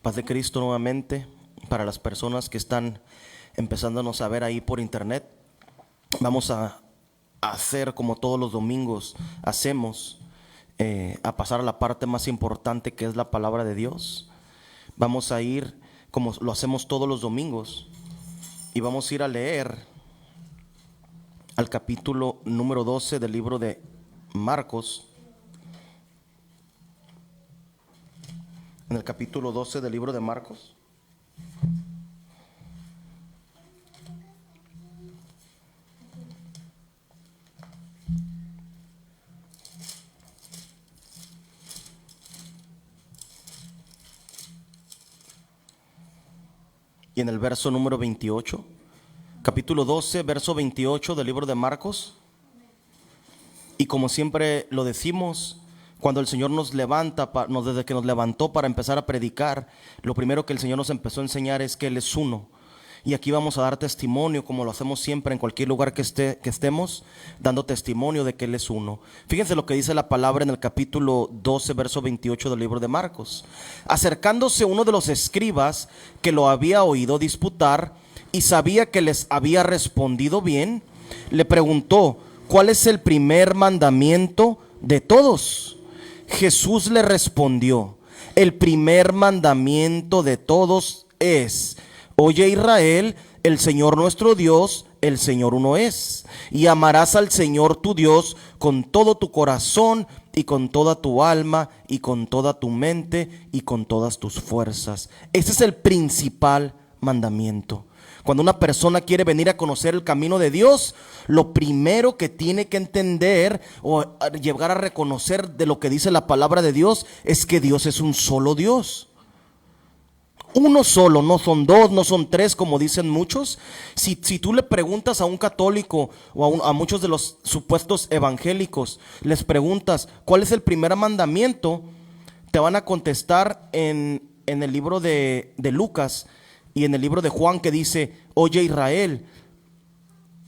Paz de Cristo nuevamente para las personas que están empezándonos a ver ahí por internet. Vamos a hacer como todos los domingos hacemos, a pasar a la parte más importante, que es la palabra de Dios. Vamos a ir como lo hacemos todos los domingos y vamos a ir a leer al capítulo número 12 del libro de Marcos. En el capítulo 12 del libro de Marcos. Y en el verso número 28, capítulo 12, verso 28 del libro de Marcos. Y como siempre lo decimos, cuando el Señor nos levanta, desde que nos levantó para empezar a predicar, lo primero que el Señor nos empezó a enseñar es que Él es uno. Y aquí vamos a dar testimonio, como lo hacemos siempre en cualquier lugar que estemos, dando testimonio de que Él es uno. Fíjense lo que dice la palabra en el capítulo 12, verso 28 del libro de Marcos. Acercándose uno de los escribas que lo había oído disputar y sabía que les había respondido bien, le preguntó: ¿cuál es el primer mandamiento de todos? Jesús le respondió: el primer mandamiento de todos es: oye Israel, el Señor nuestro Dios, el Señor uno es. Y amarás al Señor tu Dios con todo tu corazón y con toda tu alma y con toda tu mente y con todas tus fuerzas. Ese es el principal mandamiento. Cuando una persona quiere venir a conocer el camino de Dios, lo primero que tiene que entender o llegar a reconocer de lo que dice la palabra de Dios es que Dios es un solo Dios. Uno solo, no son dos, no son tres como dicen muchos. Si tú le preguntas a un católico o a muchos de los supuestos evangélicos, les preguntas ¿cuál es el primer mandamiento?, te van a contestar en el libro de Lucas y en el libro de Juan, que dice: oye Israel.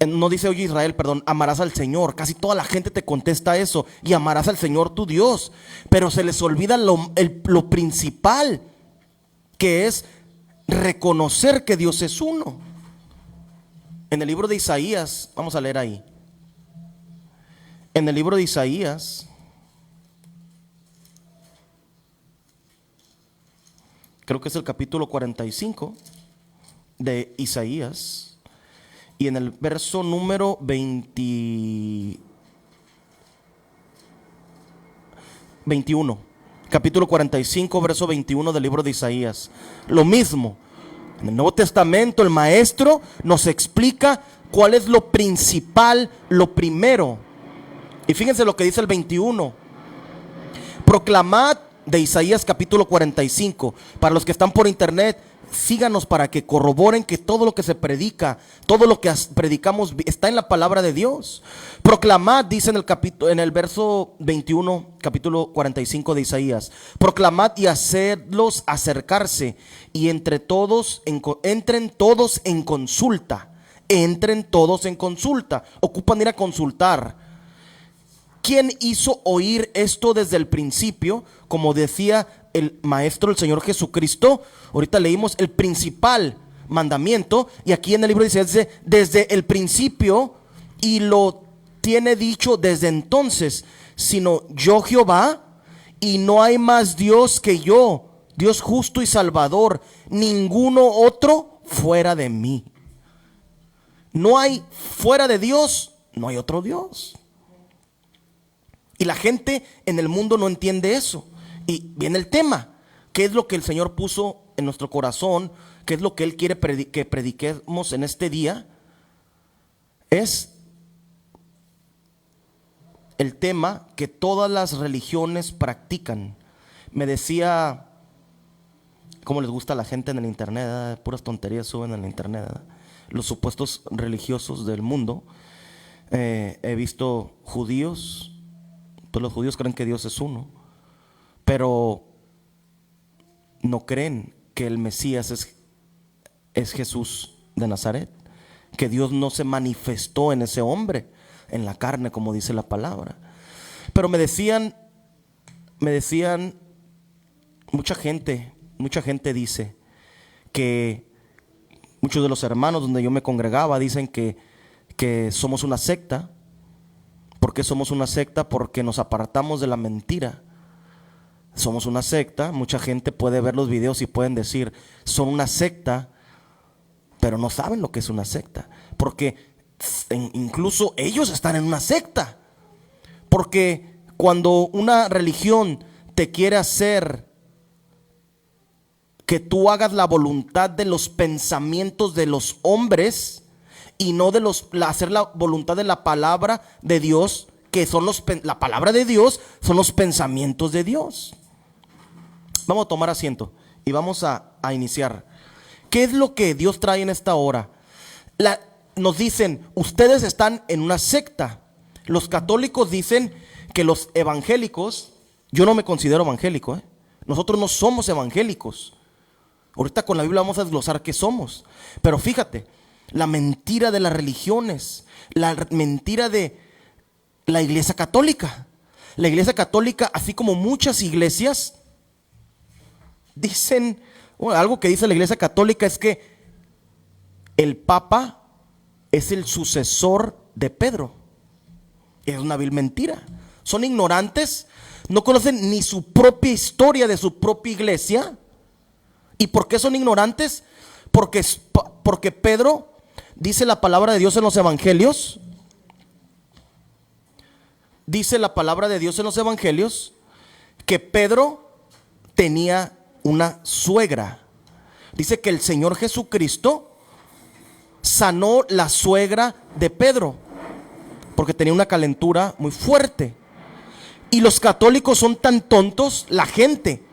No dice oye Israel, perdón, amarás al Señor. Casi toda la gente te contesta eso: y amarás al Señor tu Dios. Pero se les olvida lo principal, que es reconocer que Dios es uno. En el libro de Isaías, vamos a leer ahí. En el libro de Isaías, creo que es el capítulo 45 de Isaías, y en el verso número 21, capítulo 45, verso 21 del libro de Isaías. Lo mismo, en el Nuevo Testamento el maestro nos explica cuál es lo principal, lo primero. Y fíjense lo que dice el 21: proclamad, de Isaías capítulo 45. Para los que están por internet, síganos para que corroboren que todo lo que se predica, todo lo que predicamos está en la palabra de Dios. Proclamad, dice en el verso 21, capítulo 45 de Isaías: proclamad y hacedlos acercarse, y entren todos en consulta. Entren todos en consulta. Ocupan ir a consultar. ¿Quién hizo oír esto desde el principio? Como decía el maestro, el Señor Jesucristo. Ahorita leímos el principal mandamiento, y aquí en el libro dice desde el principio, y lo tiene dicho desde entonces, sino yo Jehová, y no hay más Dios que yo, Dios justo y salvador, ninguno otro fuera de mí. No hay fuera de Dios, no hay otro Dios. Y la gente en el mundo no entiende eso. Y viene el tema: ¿qué es lo que el Señor puso en nuestro corazón? ¿Qué es lo que Él quiere que prediquemos en este día? Es el tema que todas las religiones practican. Me decía, cómo les gusta a la gente en el internet, ¿verdad? Puras tonterías suben en el internet, ¿verdad? Los supuestos religiosos del mundo. He visto judíos. Pues los judíos creen que Dios es uno, pero no creen que el Mesías es Jesús de Nazaret, que Dios no se manifestó en ese hombre, en la carne, como dice la palabra. Pero me decían mucha gente mucha gente dice que muchos de los hermanos donde yo me congregaba dicen que somos una secta. ¿Por qué somos una secta? Porque nos apartamos de la mentira. Somos una secta. Mucha gente puede ver los videos y pueden decir, son una secta, pero no saben lo que es una secta. Porque incluso ellos están en una secta. Porque cuando una religión te quiere hacer que tú hagas la voluntad de los pensamientos de los hombres y no de hacer la voluntad de la palabra de Dios, que son la palabra de Dios son los pensamientos de Dios. Vamos a tomar asiento y vamos a iniciar. ¿Qué es lo que Dios trae en esta hora? Nos dicen, ustedes están en una secta. Los católicos dicen que los evangélicos, yo no me considero evangélico, nosotros no somos evangélicos. Ahorita con la Biblia vamos a desglosar qué somos. Pero fíjate, la mentira de las religiones, la mentira de la iglesia católica. La iglesia católica, así como muchas iglesias, dicen, algo que dice la iglesia católica es que el Papa es el sucesor de Pedro. Es una vil mentira. Son ignorantes, no conocen ni su propia historia de su propia iglesia. ¿Y por qué son ignorantes? Porque Pedro, dice la palabra de Dios en los evangelios, que Pedro tenía una suegra. Dice que el Señor Jesucristo sanó la suegra de Pedro porque tenía una calentura muy fuerte. Y los católicos son tan tontos, la gente,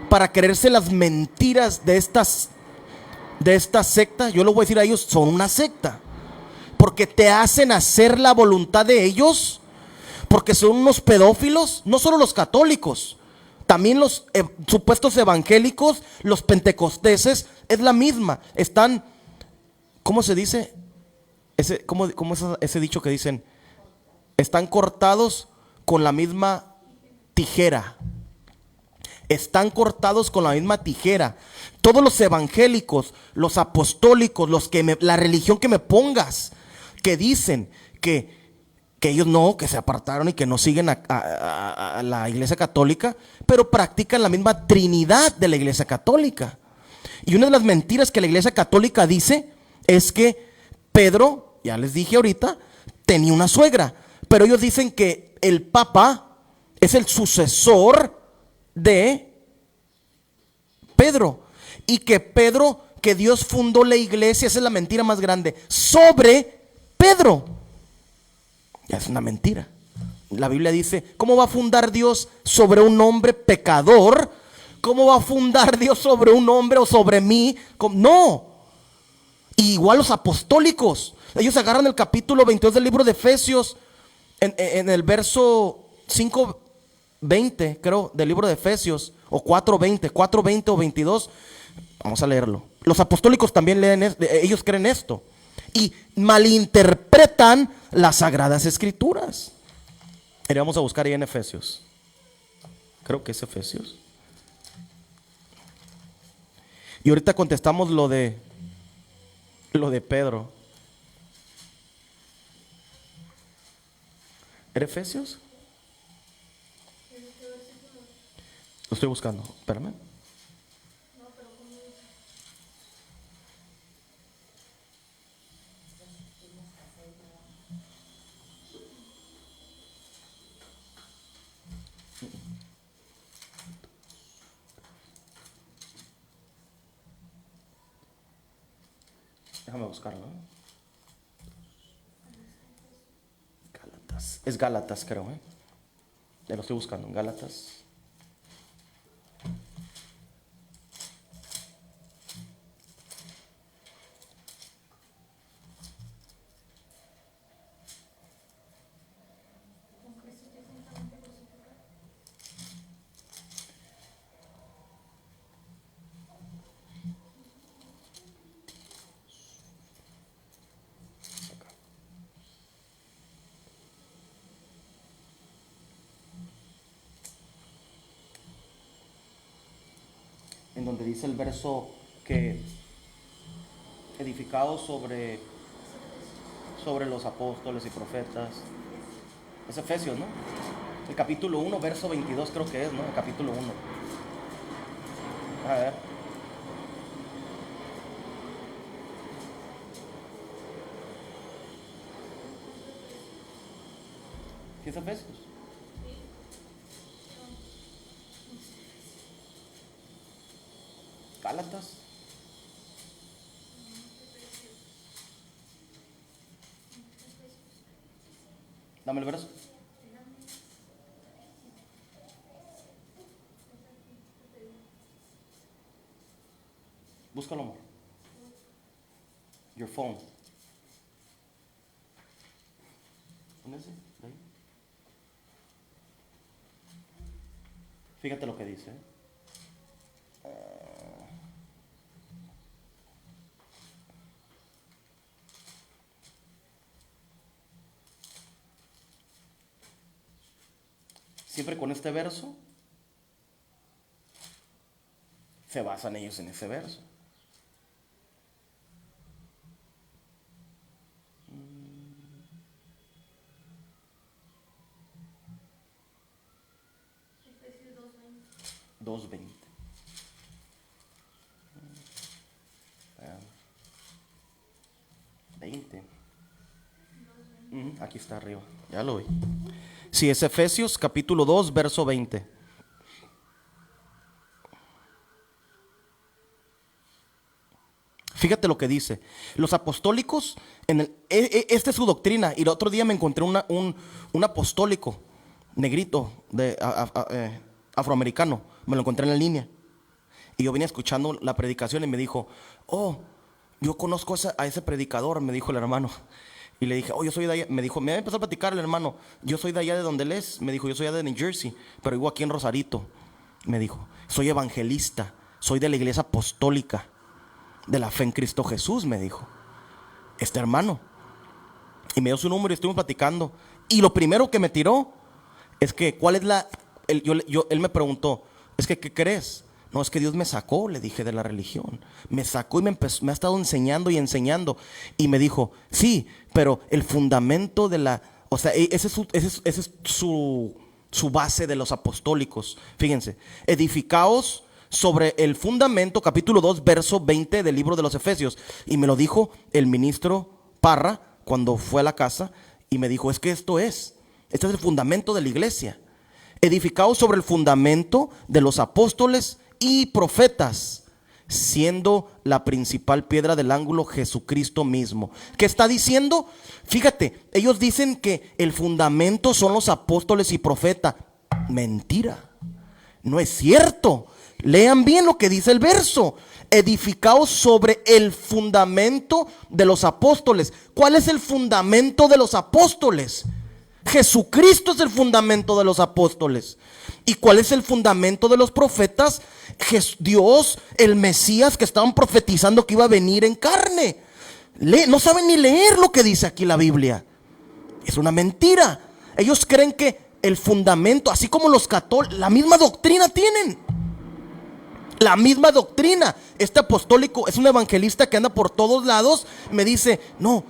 para creerse las mentiras de esta secta. Yo les voy a decir a ellos, son una secta, porque te hacen hacer la voluntad de ellos, porque son unos pedófilos. No solo los católicos, también los supuestos evangélicos, los pentecosteses, es la misma. Están, ¿cómo se dice? ¿Cómo es ese dicho que dicen? Están cortados con la misma tijera. Están cortados con la misma tijera. Todos los evangélicos, los apostólicos, la religión que me pongas, que dicen que ellos no, que se apartaron y que no siguen a la iglesia católica, pero practican la misma trinidad de la iglesia católica. Y una de las mentiras que la iglesia católica dice es que Pedro, ya les dije ahorita, tenía una suegra, pero ellos dicen que el Papa es el sucesor de Pedro, y que Dios fundó la iglesia, esa es la mentira más grande, sobre Pedro. Ya es una mentira. La Biblia dice, ¿cómo va a fundar Dios sobre un hombre pecador? ¿Cómo va a fundar Dios sobre un hombre o sobre mí? No. Y igual los apostólicos, ellos agarran el capítulo 22 del libro de Efesios, en el verso 5:20, creo, del libro de Efesios, o 4:20 o 22. Vamos a leerlo. Los apostólicos también ellos creen esto y malinterpretan las sagradas escrituras. Vamos a buscar ahí en Efesios. Creo que es Efesios. Y ahorita contestamos lo de Pedro. ¿Era Efesios? Lo estoy buscando, espérame. Déjame buscarlo. Gálatas. Es Gálatas, creo. Ya lo estoy buscando. Gálatas. donde dice el verso que edificados sobre los apóstoles y profetas. Es Efesios, ¿no? El capítulo 1, verso 22 creo que es, ¿no? El capítulo 1. A ver. ¿Qué es Efesios? Gálatas. Dame el verso. Búscalo, amor. Your phone. ¿Dónde es? Ahí. Fíjate lo que dice. Siempre con este verso se basan ellos en ese verso. Efesios 2:20. 2:20. Ah, 20. Aquí está arriba. Ya lo vi. Sí, es Efesios capítulo 2, verso 20. Fíjate lo que dice. Los apostólicos, esta es su doctrina. Y el otro día me encontré un apostólico negrito, afroamericano. Me lo encontré en la línea. Y yo venía escuchando la predicación y me dijo, oh, yo conozco a ese predicador, me dijo el hermano. Y le dije, oh, yo soy de allá. Me dijo, me empezó a platicar el hermano, yo soy de allá de donde él es. Me dijo, yo soy allá de New Jersey, pero vivo aquí en Rosarito. Me dijo, soy evangelista, soy de la iglesia apostólica de la fe en Cristo Jesús, me dijo este hermano. Y me dio su número y estuvimos platicando. Y lo primero que me tiró es que, ¿cuál es él me preguntó, es que, ¿qué crees? No, es que Dios me sacó, le dije, de la religión. Me sacó y me ha estado enseñando y enseñando. Y me dijo, sí, pero el fundamento de la... O sea, ese es su base de los apostólicos. Fíjense, edificaos sobre el fundamento, capítulo 2, verso 20 del libro de los Efesios. Y me lo dijo el ministro Parra cuando fue a la casa. Y me dijo, es que este es el fundamento de la iglesia. Edificaos sobre el fundamento de los apóstoles y profetas, siendo la principal piedra del ángulo Jesucristo mismo. ¿Qué está diciendo? Fíjate, ellos dicen que el fundamento son los apóstoles y profetas. Mentira, no es cierto. Lean bien lo que dice el verso. Edificaos sobre el fundamento de los apóstoles. ¿Cuál es el fundamento de los apóstoles? Jesucristo es el fundamento de los apóstoles. ¿Y cuál es el fundamento de los profetas? Dios, el Mesías que estaban profetizando que iba a venir en carne. No saben ni leer lo que dice aquí la Biblia. Es una mentira. Ellos creen que el fundamento, así como los católicos, la misma doctrina tienen. La misma doctrina. Este apostólico es un evangelista que anda por todos lados. Me dice, no,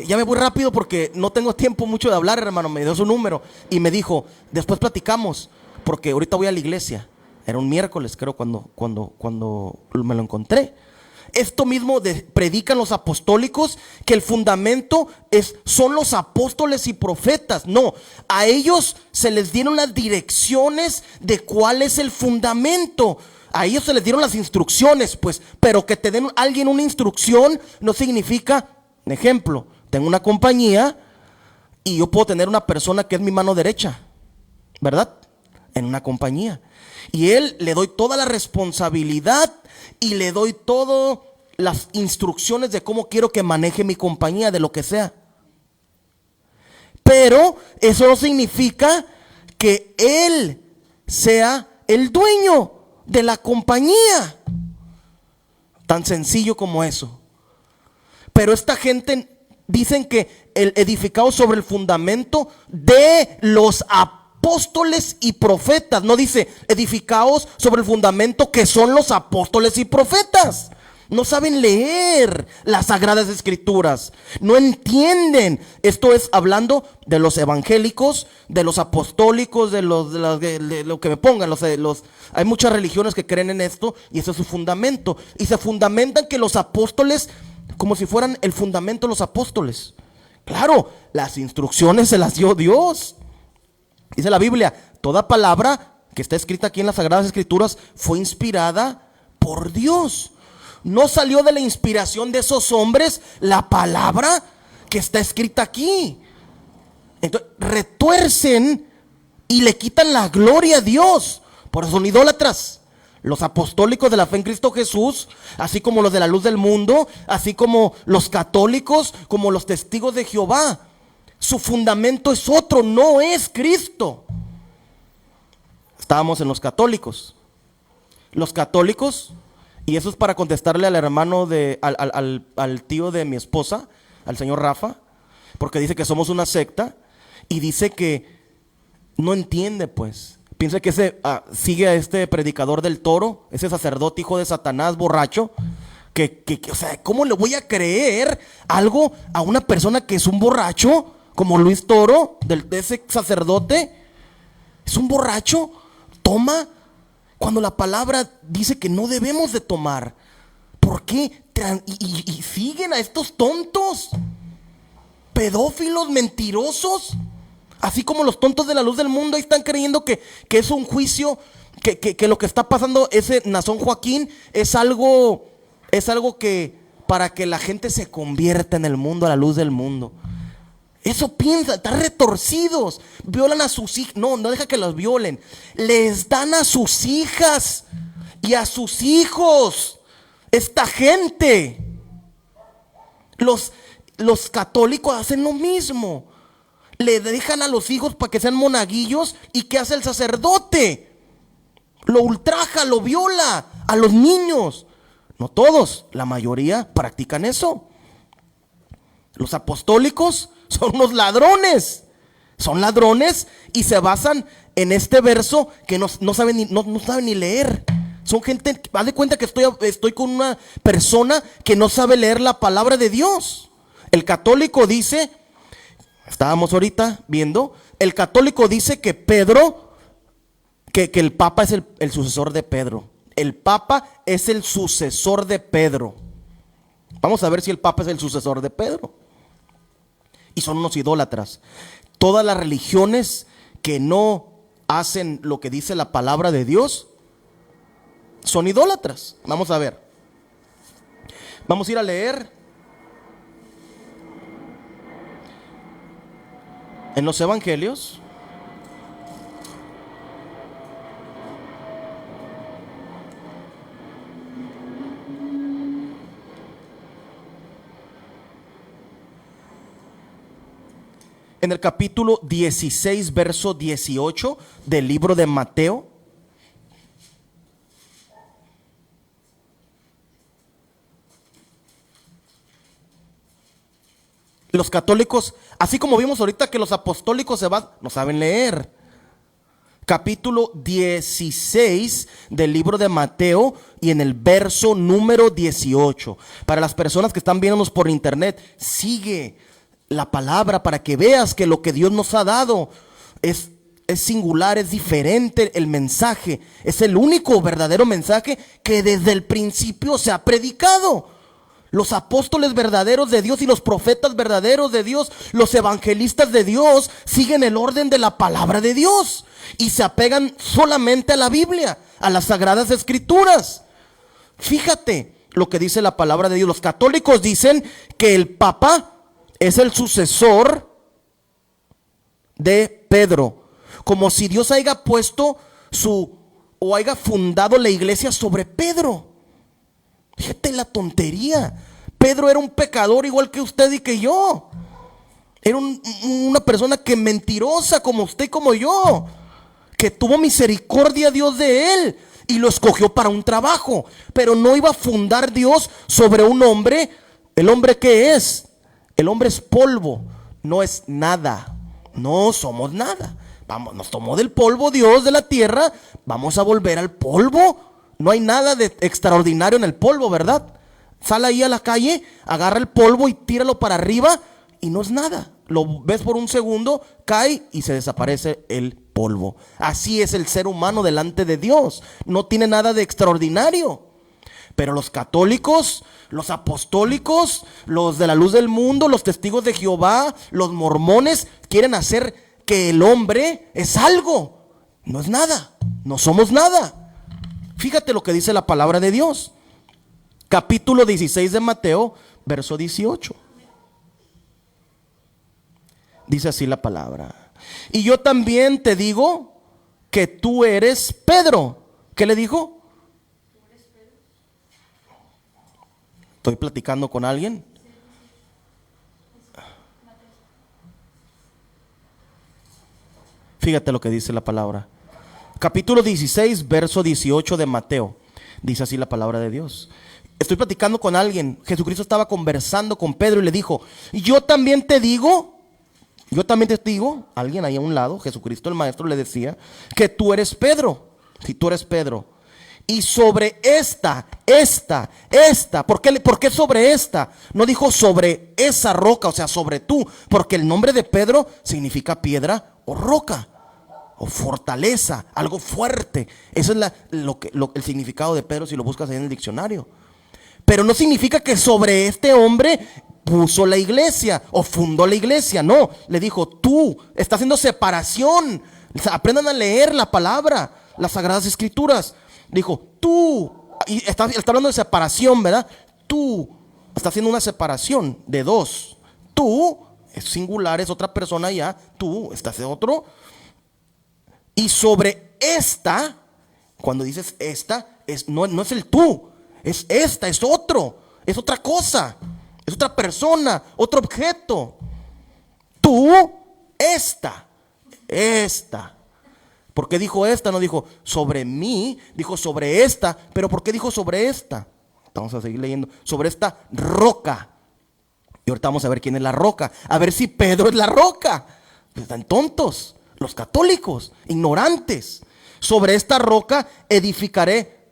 ya me voy rápido porque no tengo tiempo mucho de hablar, hermano. Me dio su número y me dijo, después platicamos, porque ahorita voy a la iglesia. Era un miércoles, creo, cuando me lo encontré. Esto mismo predican los apostólicos, que el fundamento son los apóstoles y profetas. No, a ellos se les dieron las direcciones de cuál es el fundamento. A ellos se les dieron las instrucciones, pues, pero que te den alguien una instrucción no significa, ejemplo, tengo una compañía y yo puedo tener una persona que es mi mano derecha, ¿verdad? En una compañía. Y él le doy toda la responsabilidad y le doy todas las instrucciones de cómo quiero que maneje mi compañía, de lo que sea. Pero eso no significa que él sea el dueño de la compañía. Tan sencillo como eso. Pero esta gente dicen que el edificado sobre el fundamento de los apóstoles apóstoles y profetas. No dice edificaos sobre el fundamento que son los apóstoles y profetas. No saben leer las Sagradas Escrituras. No entienden. Esto es hablando de los evangélicos, de los apostólicos, de lo que me pongan. Hay muchas religiones que creen en esto y ese es su fundamento. Y se fundamentan que los apóstoles, como si fueran el fundamento de los apóstoles. Claro, las instrucciones se las dio Dios. Dice la Biblia, toda palabra que está escrita aquí en las Sagradas Escrituras fue inspirada por Dios. No salió de la inspiración de esos hombres la palabra que está escrita aquí. Entonces retuercen y le quitan la gloria a Dios. Por eso son idólatras. Los apostólicos de la fe en Cristo Jesús, así como los de la luz del mundo, así como los católicos, como los testigos de Jehová, su fundamento es otro, no es Cristo. Estábamos en los católicos. Los católicos, y eso es para contestarle al hermano al tío de mi esposa, al señor Rafa, porque dice que somos una secta y dice que no entiende, pues. Piensa que sigue a este predicador del Toro, ese sacerdote hijo de Satanás, borracho, o sea, ¿cómo le voy a creer algo a una persona que es un borracho, como Luis Toro, de ese sacerdote? Es un borracho, toma, cuando la palabra dice que no debemos de tomar. ¿Por qué? Y siguen a estos tontos, pedófilos, mentirosos. Así como los tontos de la luz del mundo ahí están creyendo que es un juicio, que lo que está pasando ese Nazón Joaquín es algo que para que la gente se convierta en el mundo, a la luz del mundo. Eso piensa, están retorcidos. Violan a sus hijas. No deja que los violen. Les dan a sus hijas y a sus hijos. Esta gente. Los católicos hacen lo mismo. Le dejan a los hijos para que sean monaguillos. ¿Y qué hace el sacerdote? Lo ultraja, lo viola a los niños. No todos, la mayoría practican eso. Los apostólicos son unos ladrones. Son ladrones y se basan en este verso que no saben ni leer. Son gente, haz de cuenta que estoy con una persona que no sabe leer la palabra de Dios. El católico dice, estábamos ahorita viendo, el católico dice que Pedro, que el Papa es el sucesor de Pedro. El Papa es el sucesor de Pedro. Vamos a ver si el Papa es el sucesor de Pedro. Y son unos idólatras. Todas las religiones que no hacen lo que dice la palabra de Dios son idólatras. Vamos a ver. Vamos a ir a leer en los evangelios. En el capítulo 16, verso 18 del libro de Mateo. Los católicos, así como vimos ahorita que los apostólicos no saben leer. Capítulo 16 del libro de Mateo y en el verso número 18. Para las personas que están viéndonos por internet, sigue la palabra para que veas que lo que Dios nos ha dado es singular, es diferente el mensaje. Es el único verdadero mensaje que desde el principio se ha predicado. Los apóstoles verdaderos de Dios y los profetas verdaderos de Dios, los evangelistas de Dios, siguen el orden de la palabra de Dios y se apegan solamente a la Biblia, a las Sagradas Escrituras. Fíjate lo que dice la palabra de Dios. Los católicos dicen que el Papa es el sucesor de Pedro, como si Dios haya puesto o haya fundado la iglesia sobre Pedro. Fíjate la tontería. Pedro era un pecador igual que usted y que yo. Era una persona que mentirosa como usted y como yo, que tuvo misericordia Dios de él y lo escogió para un trabajo, pero no iba a fundar Dios sobre un hombre. ¿El hombre qué es? El hombre es polvo, no es nada. No somos nada. Vamos, nos tomó del polvo Dios de la tierra, vamos a volver al polvo. No hay nada de extraordinario en el polvo, ¿verdad? Sale ahí a la calle, agarra el polvo y tíralo para arriba y no es nada. Lo ves por un segundo, cae y se desaparece el polvo. Así es el ser humano delante de Dios. No tiene nada de extraordinario. Pero los católicos, los apostólicos, los de la luz del mundo, los testigos de Jehová, los mormones, quieren hacer que el hombre es algo. No es nada, no somos nada. Fíjate lo que dice la palabra de Dios. Capítulo 16 de Mateo, verso 18. Dice así la palabra. Y yo también te digo que tú eres Pedro. ¿Qué le dijo? ¿Estoy platicando con alguien? Fíjate lo que dice la palabra. Capítulo 16, verso 18 de Mateo. Dice así la palabra de Dios. Estoy platicando con alguien. Jesucristo estaba conversando con Pedro y le dijo, yo también te digo, alguien ahí a un lado, Jesucristo el maestro le decía, que tú eres Pedro. Si tú eres Pedro. Y sobre esta, ¿por qué sobre esta? No dijo sobre esa roca, o sea, sobre tú, porque el nombre de Pedro significa piedra o roca, o fortaleza, algo fuerte. Ese es el significado de Pedro si lo buscas ahí en el diccionario. Pero no significa que sobre este hombre puso la iglesia o fundó la iglesia. No, le dijo, tú, está haciendo separación. Aprendan a leer la palabra, las sagradas escrituras. Dijo, tú, y está hablando de separación, ¿verdad? Tú, está haciendo una separación de dos. Tú, es singular, es otra persona ya. Tú, estás de otro. Y sobre esta, cuando dices esta, no es el tú. Es esta, es otro. Es otra cosa. Es otra persona, otro objeto. Tú, esta. ¿Por qué dijo esta? No dijo sobre mí, dijo sobre esta. ¿Pero por qué dijo sobre esta? Vamos a seguir leyendo. Sobre esta roca. Y ahorita vamos a ver quién es la roca. A ver si Pedro es la roca. Pues están tontos, los católicos, ignorantes. Sobre esta roca edificaré.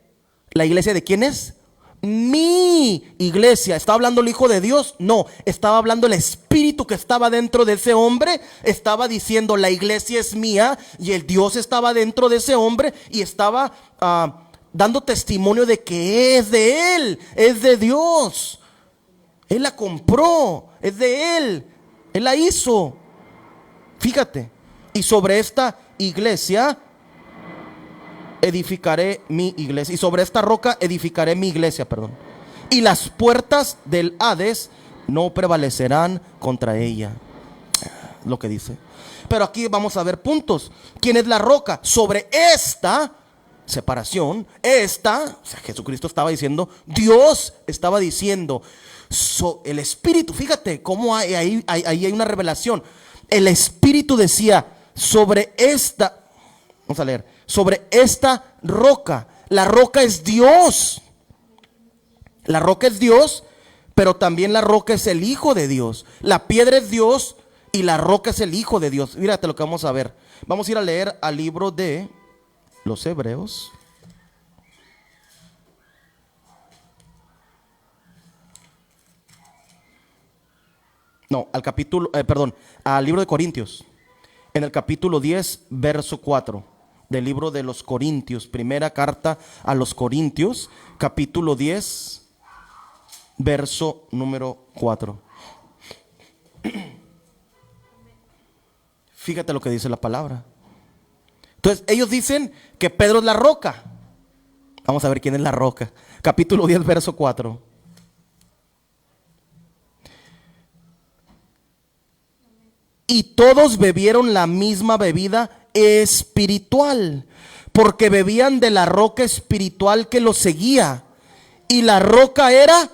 ¿La iglesia de quién es? Mi iglesia. ¿Estaba hablando el Hijo de Dios? No, estaba hablando el espíritu que estaba dentro de ese hombre. Estaba diciendo la iglesia es mía. Y el Dios estaba dentro de ese hombre. Y estaba dando testimonio de que es de él, es de Dios. Él la compró, es de él, él la hizo. Fíjate. Y sobre esta iglesia edificaré mi iglesia. Y sobre esta roca edificaré mi iglesia, perdón. Y las puertas del Hades no prevalecerán contra ella. Lo que dice. Pero aquí vamos a ver puntos. ¿Quién es la roca? Sobre esta separación, o sea, Jesucristo estaba diciendo, Dios estaba diciendo, el Espíritu, fíjate cómo ahí hay una revelación. El Espíritu decía, sobre esta, vamos a leer, sobre esta roca. La roca es Dios. La roca es Dios, pero también la roca es el Hijo de Dios. La piedra es Dios y la roca es el Hijo de Dios. Mírate lo que vamos a ver. Vamos a ir a leer al libro de los Hebreos. No, al libro de Corintios. En el capítulo 10, verso 4. Del libro de los Corintios, primera carta a los Corintios, capítulo 10, verso número 4. Fíjate lo que dice la palabra. Entonces ellos dicen que Pedro es la roca. Vamos a ver quién es la roca. Capítulo 10, verso 4. Y todos bebieron la misma bebida espiritual, porque bebían de la roca espiritual que los seguía, y la roca era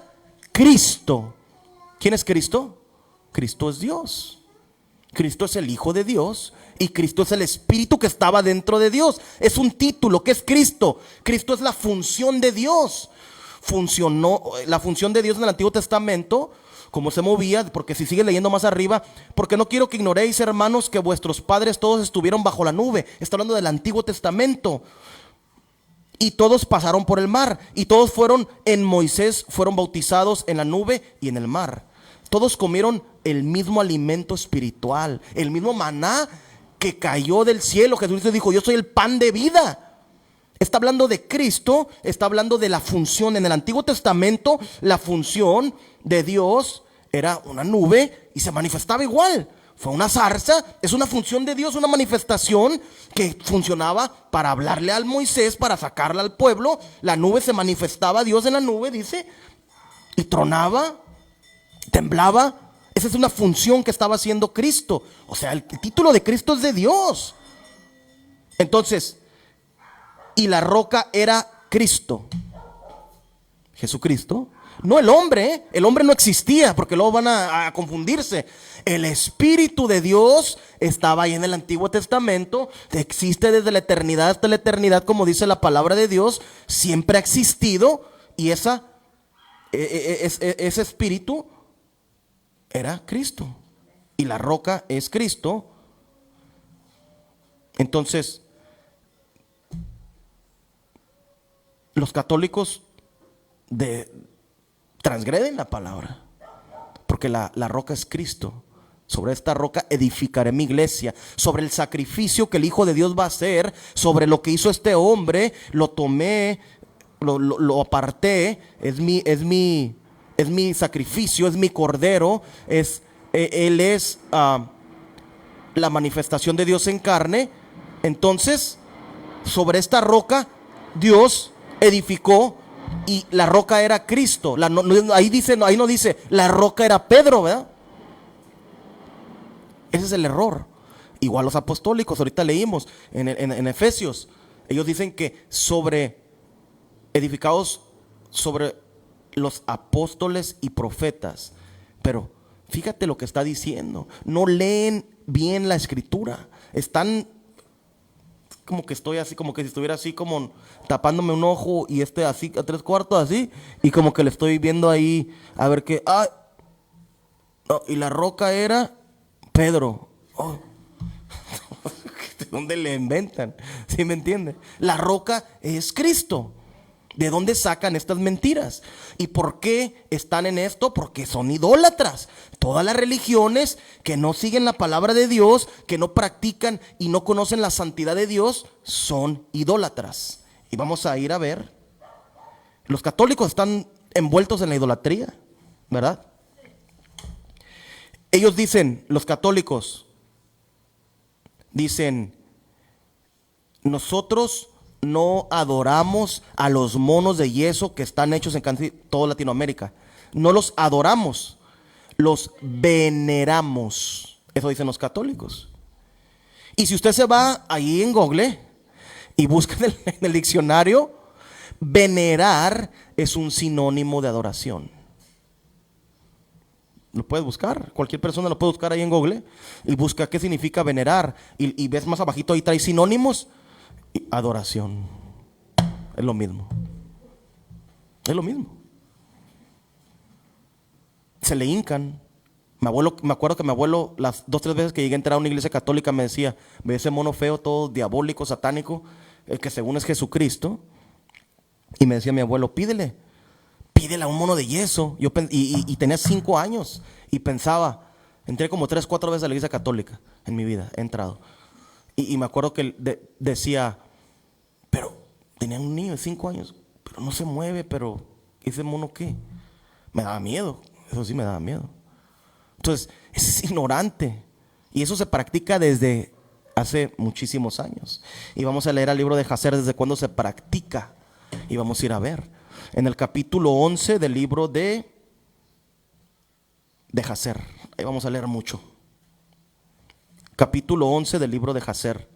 Cristo. ¿Quién es Cristo? Cristo es Dios. Cristo es el Hijo de Dios y Cristo es el Espíritu que estaba dentro de Dios. Es un título. ¿Qué es Cristo? Cristo es la función de Dios. La función de Dios en el Antiguo Testamento cómo se movía, porque si sigue leyendo más arriba, porque no quiero que ignoréis, hermanos, que vuestros padres todos estuvieron bajo la nube. Está hablando del Antiguo Testamento. Y todos pasaron por el mar, y todos fueron en Moisés, fueron bautizados en la nube y en el mar. Todos comieron el mismo alimento espiritual, el mismo maná que cayó del cielo. Jesucristo dijo: yo soy el pan de vida. Está hablando de Cristo, está hablando de la función. En el Antiguo Testamento, la función de Dios era una nube y se manifestaba igual. Fue una zarza, es una función de Dios, una manifestación que funcionaba para hablarle al Moisés, para sacarle al pueblo. La nube se manifestaba, Dios en la nube, dice, y tronaba, temblaba. Esa es una función que estaba haciendo Cristo. O sea, el título de Cristo es de Dios. Entonces, y la roca era Cristo, Jesucristo. No el hombre, ¿eh? El hombre no existía, porque luego van a confundirse. El Espíritu de Dios estaba ahí en el Antiguo Testamento, existe desde la eternidad hasta la eternidad, como dice la palabra de Dios, siempre ha existido. Y ese Espíritu era Cristo, y la roca es Cristo. Entonces, los católicos transgreden la palabra, porque la roca es Cristo. Sobre esta roca edificaré mi iglesia. Sobre el sacrificio que el Hijo de Dios va a hacer, sobre lo que hizo este hombre, lo tomé, lo aparté. Es mi sacrificio, es mi cordero. Él es la manifestación de Dios en carne. Entonces, sobre esta roca Dios edificó, y la roca era Cristo. Ahí no dice la roca era Pedro, ¿verdad? Ese es el error. Igual los apostólicos, ahorita leímos en Efesios, ellos dicen que edificados sobre los apóstoles y profetas. Pero fíjate lo que está diciendo. No leen bien la escritura. Están como que estoy así, como que si estuviera así, como tapándome un ojo y así a 3/4 así, y como que le estoy viendo ahí a ver qué. No, y la roca era Pedro. Oh. ¿De dónde le inventan? ¿Sí me entiende? La roca es Cristo. ¿De dónde sacan estas mentiras? ¿Y por qué están en esto? Porque son idólatras. Todas las religiones que no siguen la palabra de Dios, que no practican y no conocen la santidad de Dios, son idólatras. Y vamos a ir a ver. Los católicos están envueltos en la idolatría, ¿verdad? Ellos dicen, los católicos dicen: nosotros no adoramos a los monos de yeso que están hechos en casi toda Latinoamérica. No los adoramos, los veneramos. Eso dicen los católicos. Y si usted se va ahí en Google y busca en el diccionario, venerar es un sinónimo de adoración. Lo puedes buscar, cualquier persona lo puede buscar ahí en Google y busca qué significa venerar. Y ves más abajito, ahí trae sinónimos. Adoración. Es lo mismo. Es lo mismo. Se le hincan. Me acuerdo que mi abuelo, las 2 o 3 veces que llegué a entrar a una iglesia católica, me decía: ve ese mono feo, todo diabólico, satánico, el que según es Jesucristo. Y me decía mi abuelo: pídele a un mono de yeso. Y tenía 5 años y pensaba, entré como 3 o 4 veces a la iglesia católica en mi vida, he entrado. Y me acuerdo que él decía, pero tenía un niño de 5 años, pero no se mueve, pero ¿ese mono qué? Me daba miedo, eso sí me daba miedo. Entonces, es ignorante. Y eso se practica desde hace muchísimos años. Y vamos a leer el libro de Jacer, desde cuándo se practica. Y vamos a ir a ver. En el capítulo 11 del libro de Jacer. Ahí vamos a leer mucho. Capítulo 11 del libro de Jacer.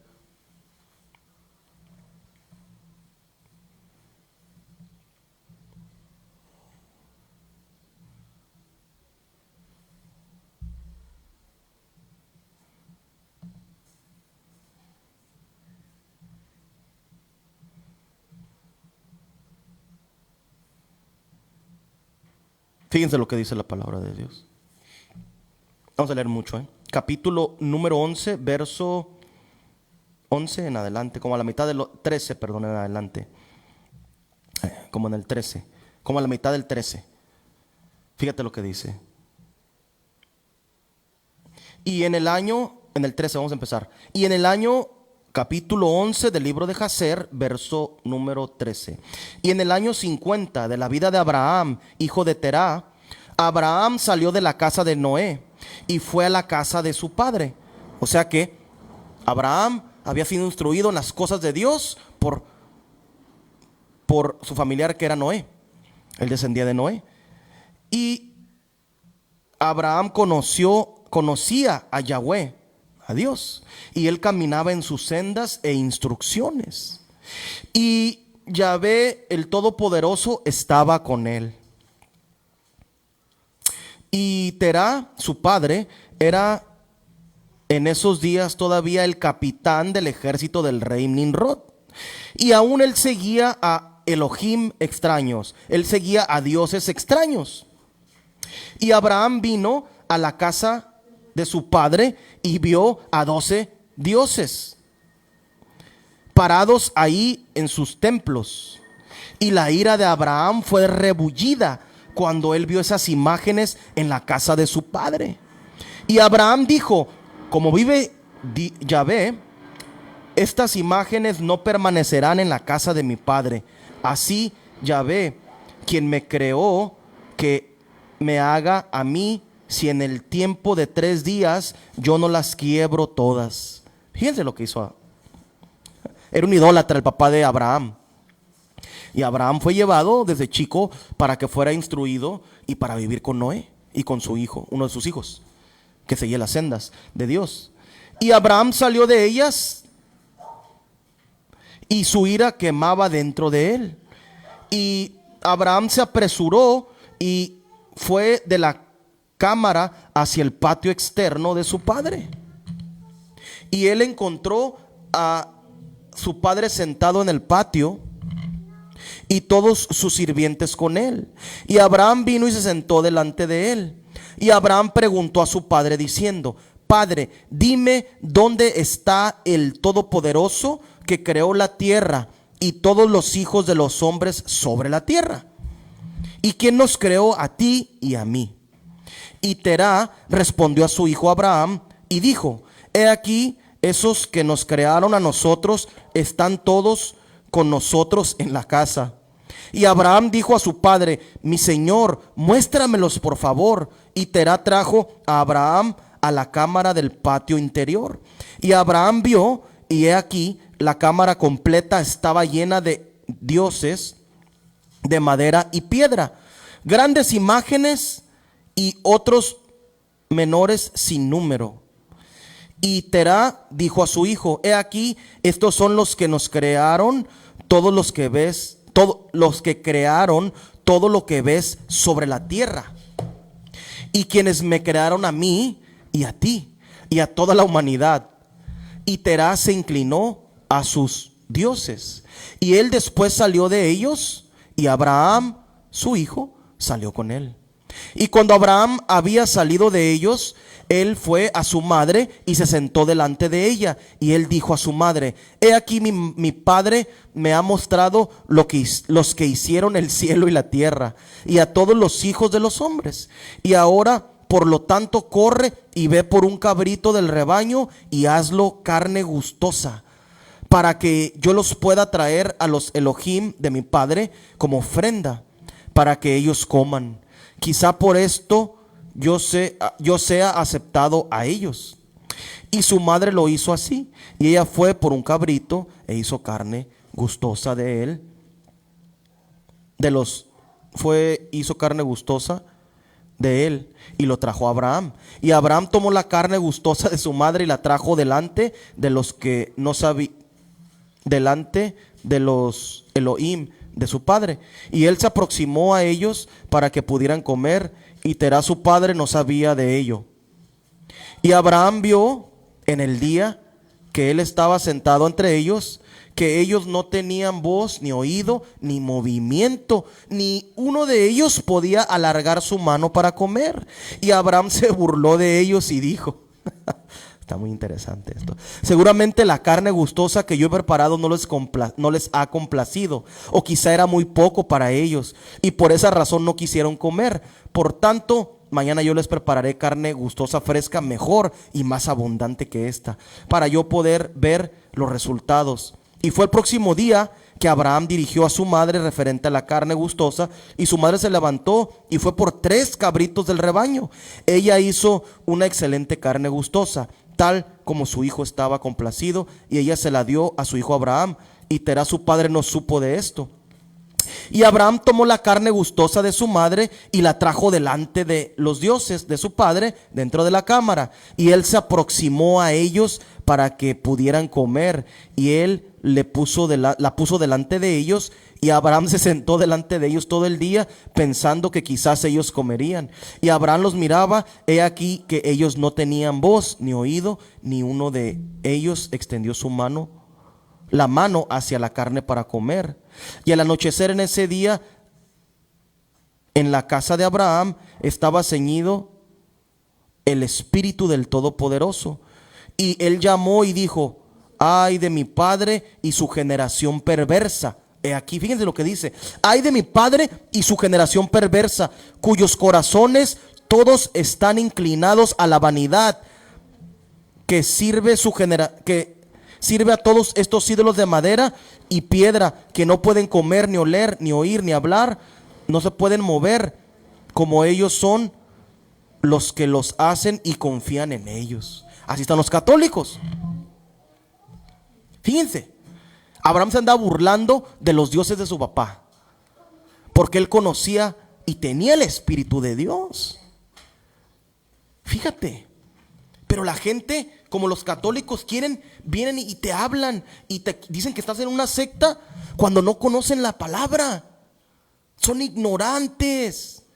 Fíjense lo que dice la palabra de Dios. Vamos a leer mucho, Capítulo número 11, verso 11 en adelante, como a la mitad del 13, perdón, en adelante. Como en el 13, como a la mitad del 13. Fíjate lo que dice. Y en el el 13 vamos a empezar. Y en el año, capítulo 11 del libro de Jacer, verso número 13. Y en el año 50 de la vida de Abraham, hijo de Terá, Abraham salió de la casa de Noé y fue a la casa de su padre. O sea que Abraham había sido instruido en las cosas de Dios por su familiar que era Noé. Él descendía de Noé. Y Abraham conocía a Yahweh, a Dios, y él caminaba en sus sendas e instrucciones. Y Yahvé, el Todopoderoso, estaba con él. Y Terá, su padre, era en esos días todavía el capitán del ejército del rey Nimrod. Y aún él seguía a Elohim extraños, él seguía a dioses extraños. Y Abraham vino a la casa de su padre y vio a 12 dioses parados ahí en sus templos. Y la ira de Abraham fue rebullida cuando él vio esas imágenes en la casa de su padre. Y Abraham dijo: como vive Yahvé, estas imágenes no permanecerán en la casa de mi padre. Así Yahvé, quien me creó, que me haga a mí, si en el tiempo de 3 días yo no las quiebro todas. Fíjense lo que hizo. Era un idólatra el papá de Abraham. Y Abraham fue llevado desde chico para que fuera instruido y para vivir con Noé y con su hijo, uno de sus hijos, que seguía las sendas de Dios. Y Abraham salió de ellas y su ira quemaba dentro de él. Y Abraham se apresuró y fue de la cámara hacia el patio externo de su padre. Y él encontró a su padre sentado en el patio y todos sus sirvientes con él. Y Abraham vino y se sentó delante de él. Y Abraham preguntó a su padre diciendo: Padre, dime dónde está el Todopoderoso que creó la tierra y todos los hijos de los hombres sobre la tierra. ¿Y quién nos creó a ti y a mí? Y Terá respondió a su hijo Abraham y dijo: He aquí, esos que nos crearon a nosotros están todos con nosotros en la casa. Y Abraham dijo a su padre: Mi señor, muéstramelos por favor. Y Terá trajo a Abraham a la cámara del patio interior. Y Abraham vio, y he aquí, la cámara completa estaba llena de dioses de madera y piedra, grandes imágenes y otros menores sin número. Y Terá dijo a su hijo: He aquí, estos son los que nos crearon, todos los que ves, todos los que crearon todo lo que ves sobre la tierra, y quienes me crearon a mí y a ti y a toda la humanidad. Y Terá se inclinó a sus dioses, y él después salió de ellos, y Abraham, su hijo, salió con él. Y cuando Abraham había salido de ellos, él fue a su madre y se sentó delante de ella. Y él dijo a su madre: He aquí, mi padre me ha mostrado los que hicieron el cielo y la tierra, y a todos los hijos de los hombres. Y ahora, por lo tanto, corre y ve por un cabrito del rebaño y hazlo carne gustosa, para que yo los pueda traer a los Elohim de mi padre como ofrenda, para que ellos coman. Quizá por esto yo sea aceptado a ellos. Y su madre lo hizo así. Y ella fue por un cabrito e hizo carne gustosa de él. Hizo carne gustosa de él y lo trajo a Abraham. Y Abraham tomó la carne gustosa de su madre y la trajo delante de los que no sabían, delante de los Elohim de su padre. Y él se aproximó a ellos para que pudieran comer, y Terá su padre no sabía de ello. Y Abraham vio en el día que él estaba sentado entre ellos que ellos no tenían voz, ni oído, ni movimiento, ni uno de ellos podía alargar su mano para comer. Y Abraham se burló de ellos y dijo, está muy interesante esto, seguramente la carne gustosa que yo he preparado no les ha complacido, o quizá era muy poco para ellos, y por esa razón no quisieron comer. Por tanto, mañana yo les prepararé carne gustosa, fresca, mejor y más abundante que esta, para yo poder ver los resultados. Y fue el próximo día que Abraham dirigió a su madre referente a la carne gustosa, y su madre se levantó y fue por 3 cabritos del rebaño. Ella hizo una excelente carne gustosa, tal como su hijo estaba complacido, y ella se la dio a su hijo Abraham, y Terá su padre no supo de esto. Y Abraham tomó la carne gustosa de su madre y la trajo delante de los dioses de su padre dentro de la cámara. Y él se aproximó a ellos para que pudieran comer. Y él la puso delante de ellos. Y Abraham se sentó delante de ellos todo el día, pensando que quizás ellos comerían. Y Abraham los miraba, he aquí que ellos no tenían voz ni oído, ni uno de ellos extendió la mano hacia la carne para comer. Y al anochecer en ese día, en la casa de Abraham estaba ceñido el espíritu del Todopoderoso. Y él llamó y dijo, ay de mi padre y su generación perversa. He aquí, fíjense lo que dice, ay de mi padre y su generación perversa, cuyos corazones todos están inclinados a la vanidad, que sirve a todos estos ídolos de madera y piedra, que no pueden comer, ni oler, ni oír, ni hablar, no se pueden mover, como ellos son los que los hacen y confían en ellos. Así están los católicos. Fíjense, Abraham se andaba burlando de los dioses de su papá, porque él conocía y tenía el Espíritu de Dios. Fíjate. Pero la gente, como los católicos vienen y te hablan y te dicen que estás en una secta cuando no conocen la palabra. Son ignorantes.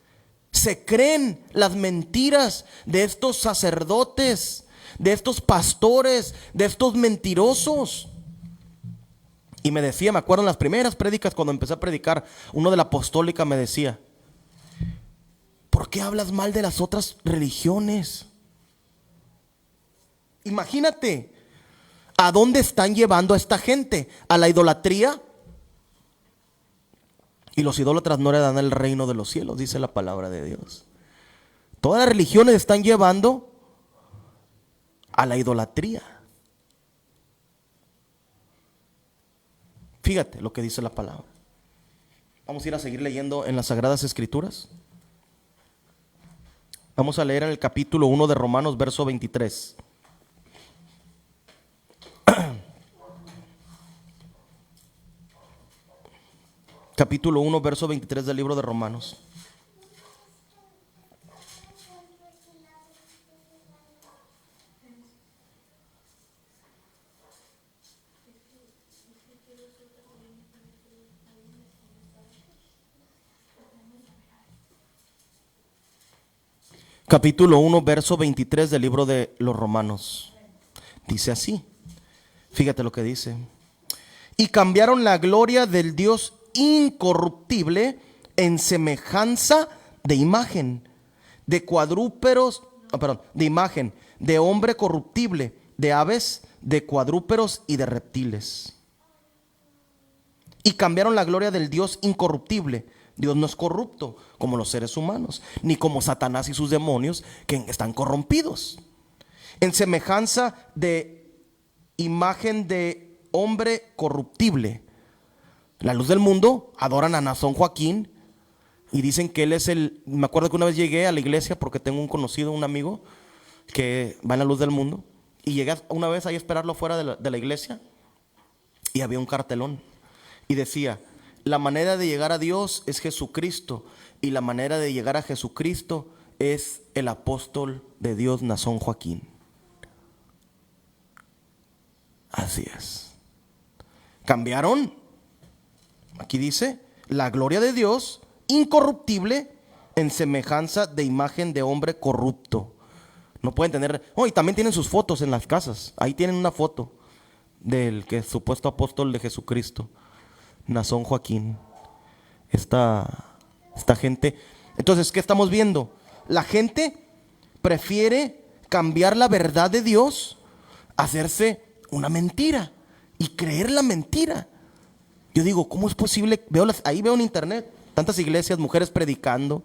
Se creen las mentiras de estos sacerdotes, de estos pastores, de estos mentirosos. Y me acuerdo en las primeras prédicas cuando empecé a predicar, uno de la apostólica me decía, ¿por qué hablas mal de las otras religiones? Imagínate, ¿a dónde están llevando a esta gente? ¿A la idolatría? Y los idólatras no heredan el reino de los cielos, dice la palabra de Dios. Todas las religiones están llevando a la idolatría. Fíjate lo que dice la palabra. Vamos a ir a seguir leyendo en las Sagradas Escrituras. Vamos a leer en el capítulo 1 de Romanos, verso 23. Capítulo 1, verso 23 del libro de Romanos. Capítulo 1, verso 23 del libro de los Romanos. Dice así. Fíjate lo que dice. Y cambiaron la gloria del Dios incorruptible en semejanza de imagen, de imagen, de hombre corruptible, de aves, de cuadrúperos y de reptiles. Y cambiaron la gloria del Dios incorruptible. Dios no es corrupto como los seres humanos, ni como Satanás y sus demonios que están corrompidos. En semejanza de imagen de hombre corruptible. La luz del mundo adoran a Nazón Joaquín y dicen que él es me acuerdo que una vez llegué a la iglesia porque tengo un conocido, un amigo que va en la luz del mundo, y llegué una vez ahí a esperarlo fuera de la iglesia y había un cartelón y decía: la manera de llegar a Dios es Jesucristo, y la manera de llegar a Jesucristo es el apóstol de Dios Nazón Joaquín. Así es. Cambiaron. Aquí dice, la gloria de Dios incorruptible en semejanza de imagen de hombre corrupto. No pueden tener, y también tienen sus fotos en las casas. Ahí tienen una foto del que supuesto apóstol de Jesucristo, Nazón Joaquín. Esta gente. Entonces, ¿qué estamos viendo? La gente prefiere cambiar la verdad de Dios, hacerse una mentira y creer la mentira. Yo digo, ¿cómo es posible? Ahí veo en internet tantas iglesias, mujeres predicando,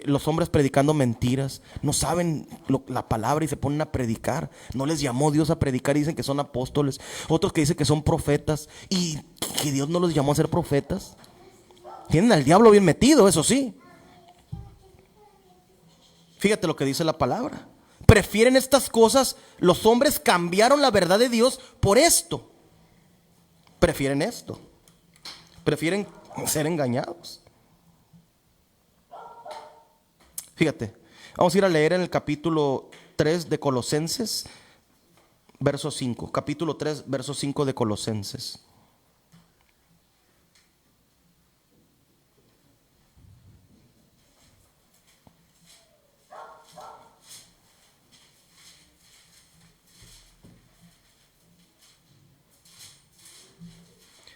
los hombres predicando mentiras. No saben la palabra y se ponen a predicar. No les llamó Dios a predicar y dicen que son apóstoles. Otros que dicen que son profetas y que Dios no los llamó a ser profetas. Tienen al diablo bien metido, eso sí. Fíjate lo que dice la palabra. Prefieren estas cosas. Los hombres cambiaron la verdad de Dios por esto. Prefieren esto. Prefieren ser engañados. Fíjate, vamos a ir a leer en el capítulo 3 de Colosenses, verso 5. Capítulo 3, verso 5 de Colosenses.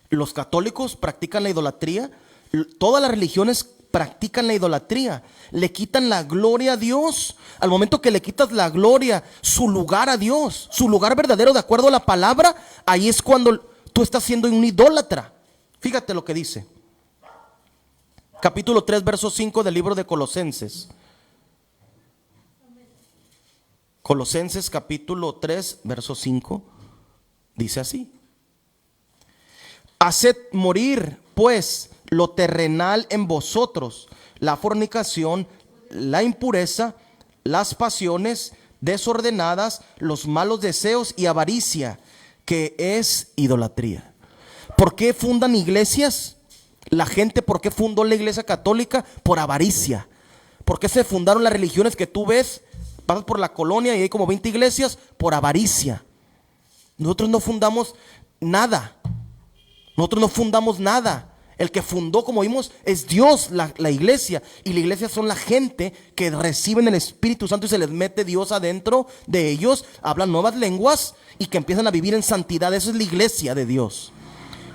Los católicos practican la idolatría. Todas las religiones practican la idolatría. Le quitan la gloria a Dios. Al momento que le quitas la gloria, su lugar a Dios, su lugar verdadero de acuerdo a la palabra, ahí es cuando tú estás siendo un idólatra. Fíjate lo que dice. Capítulo 3, verso 5 del libro de Colosenses. Colosenses capítulo 3, verso 5. Dice así: haced morir, pues, lo terrenal en vosotros, la fornicación, la impureza, las pasiones desordenadas, los malos deseos y avaricia, que es idolatría. ¿Por qué fundan iglesias? La gente, ¿por qué fundó la iglesia católica? Por avaricia. ¿Por qué se fundaron las religiones que tú ves? Pasas por la colonia y hay como 20 iglesias. Por avaricia. Nosotros no fundamos nada. Nosotros no fundamos nada. El que fundó, como vimos, es Dios, la iglesia. Y la iglesia son la gente que reciben el Espíritu Santo y se les mete Dios adentro de ellos. Hablan nuevas lenguas y que empiezan a vivir en santidad. Eso es la iglesia de Dios.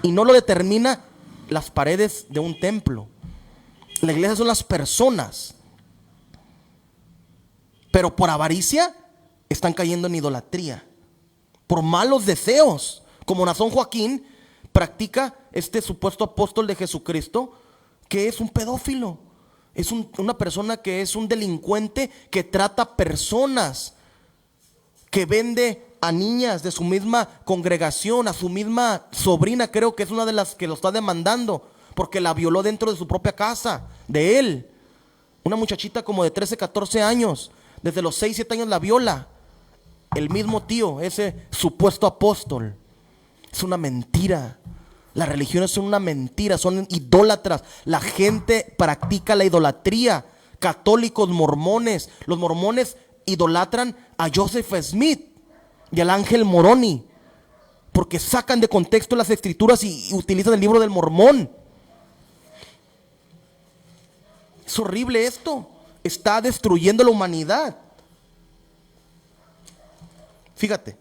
Y no lo determina las paredes de un templo. La iglesia son las personas. Pero por avaricia están cayendo en idolatría. Por malos deseos. Como Nazón Joaquín practica este supuesto apóstol de Jesucristo, que es un pedófilo. Es una persona que es un delincuente que trata personas, que vende a niñas de su misma congregación, a su misma sobrina, creo que es una de las que lo está demandando, porque la violó dentro de su propia casa, de él. Una muchachita como de 13, 14 años, desde los 6, 7 años la viola. El mismo tío, ese supuesto apóstol. Es una mentira. Las religiones son una mentira, son idólatras. La gente practica la idolatría. Católicos, mormones. Los mormones idolatran a Joseph Smith y al ángel Moroni, porque sacan de contexto las escrituras y utilizan el libro del Mormón. Es horrible esto. Está destruyendo la humanidad. Fíjate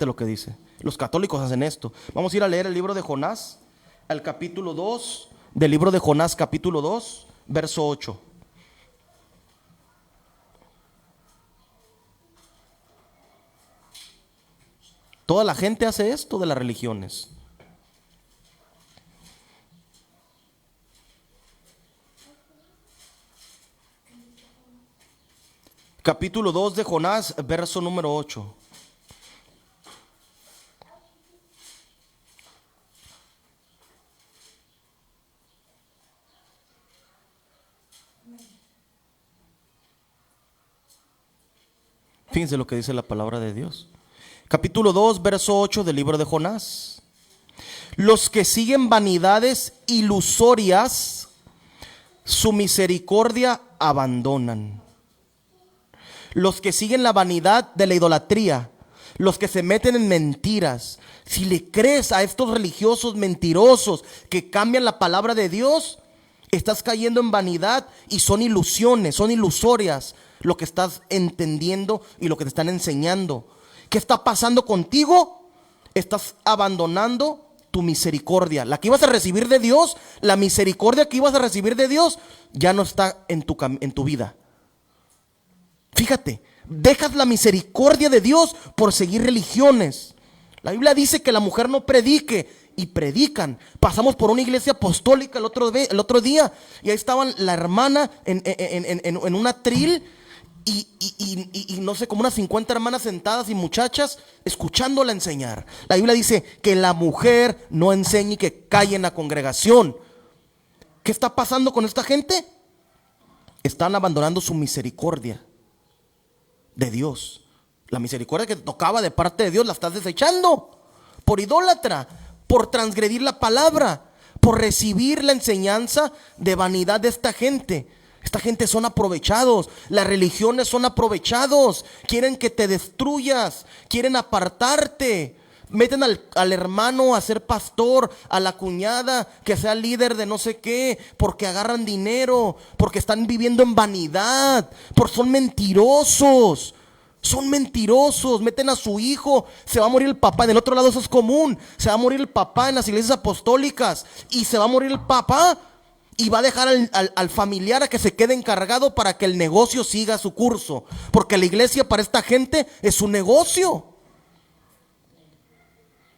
lo que dice. Los católicos hacen esto. Vamos a ir a leer el libro de Jonás, al capítulo 2 del libro de Jonás, capítulo 2, verso 8. Toda la gente hace esto de las religiones. Capítulo 2 de Jonás, verso número 8. Fíjense lo que dice la palabra de Dios. Capítulo 2, verso 8 del libro de Jonás. Los que siguen vanidades ilusorias, su misericordia abandonan. Los que siguen la vanidad de la idolatría, los que se meten en mentiras. Si le crees a estos religiosos mentirosos que cambian la palabra de Dios Estás cayendo en vanidad y son ilusiones, son ilusorias lo que estás entendiendo y lo que te están enseñando. ¿Qué está pasando contigo? Estás abandonando tu misericordia. La que ibas a recibir de Dios, la misericordia que ibas a recibir de Dios, ya no está en tu vida. Fíjate, dejas la misericordia de Dios por seguir religiones. La Biblia dice que la mujer no predique, y predican. Pasamos por una iglesia apostólica el otro día, y ahí estaban la hermana en un atril y no sé, como unas 50 hermanas sentadas y muchachas escuchándola enseñar. La Biblia dice que la mujer no enseñe y que calle en la congregación. ¿Qué está pasando con esta gente? Están abandonando su misericordia de Dios. La misericordia que te tocaba de parte de Dios la estás desechando por idólatra, por transgredir la palabra, por recibir la enseñanza de vanidad de esta gente. Esta gente son aprovechados. Las religiones son aprovechados. Quieren que te destruyas, quieren apartarte. Meten al hermano a ser pastor, a la cuñada que sea líder de no sé qué, porque agarran dinero, porque están viviendo en vanidad, porque son mentirosos. Son mentirosos, meten a su hijo, se va a morir el papá. En el otro lado eso es común, se va a morir el papá en las iglesias apostólicas, y se va a morir el papá y va a dejar al familiar a que se quede encargado para que el negocio siga su curso, porque la iglesia para esta gente es un negocio.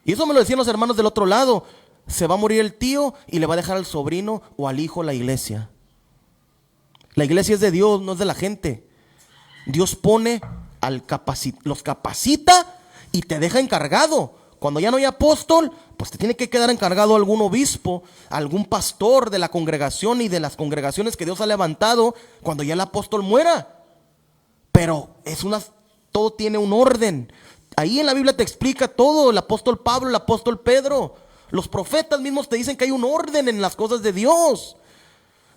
Y eso me lo decían los hermanos del otro lado. Se va a morir el tío y le va a dejar al sobrino o al hijo la iglesia. La iglesia es de Dios, no es de la gente. Dios pone los capacita y te deja encargado. Cuando ya no hay apóstol, pues te tiene que quedar encargado algún obispo, algún pastor de la congregación y de las congregaciones que Dios ha levantado cuando ya el apóstol muera. Pero todo tiene un orden. Ahí en la Biblia te explica todo. El apóstol Pablo, el apóstol Pedro, los profetas mismos te dicen que hay un orden en las cosas de Dios.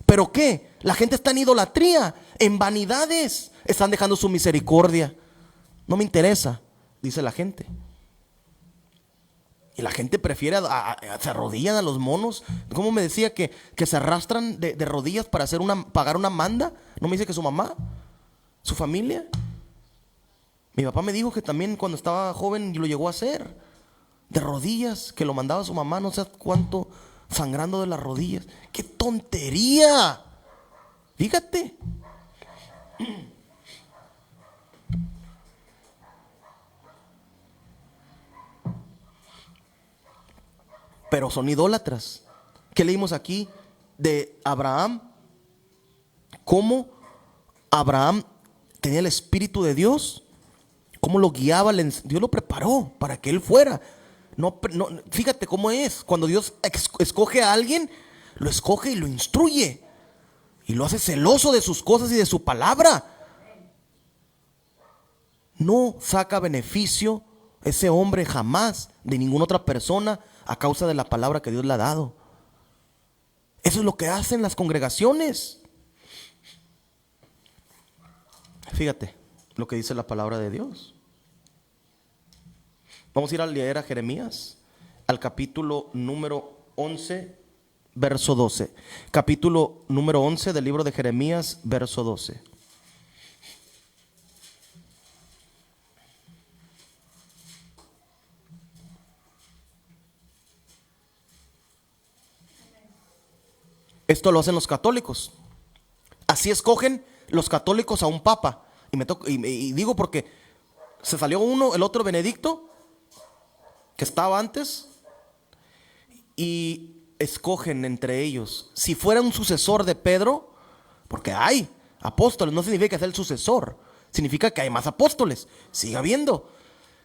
¿Pero qué? La gente está en idolatría, en vanidades. Están dejando su misericordia. No me interesa, dice la gente. Y la gente prefiere, se arrodillan a los monos. ¿Cómo me decía que se arrastran de rodillas para pagar una manda? ¿No me dice que su mamá, su familia? Mi papá me dijo que también cuando estaba joven lo llegó a hacer. De rodillas, que lo mandaba su mamá, no sé cuánto, sangrando de las rodillas. ¡Qué tontería! Fíjate. Pero son idólatras. ¿Qué leímos aquí de Abraham? ¿Cómo Abraham tenía el Espíritu de Dios? ¿Cómo lo guiaba? Dios lo preparó para que él fuera. Fíjate cómo es. Cuando Dios escoge a alguien, lo escoge y lo instruye. Y lo hace celoso de sus cosas y de su palabra. No saca beneficio ese hombre jamás de ninguna otra persona a causa de la palabra que Dios le ha dado. Eso es lo que hacen las congregaciones. Fíjate lo que dice la palabra de Dios. Vamos a ir a leer a Jeremías, al capítulo número 11, verso 12. Capítulo número 11 del libro de Jeremías, verso 12. Esto lo hacen los católicos. Así escogen los católicos a un papa. Y digo porque se salió uno, el otro Benedicto, que estaba antes, y escogen entre ellos. Si fuera un sucesor de Pedro, porque hay apóstoles, no significa que sea el sucesor, significa que hay más apóstoles, sigue habiendo.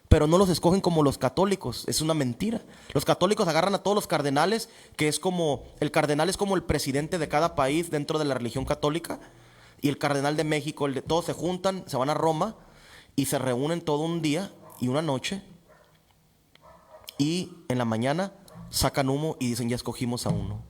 Pero no los escogen como los católicos, es una mentira. Los católicos agarran a todos los cardenales, que es como, el cardenal es como el presidente de cada país dentro de la religión católica, y el cardenal de México, todos se juntan, se van a Roma, y se reúnen todo un día y una noche, y en la mañana sacan humo y dicen: ya escogimos a uno.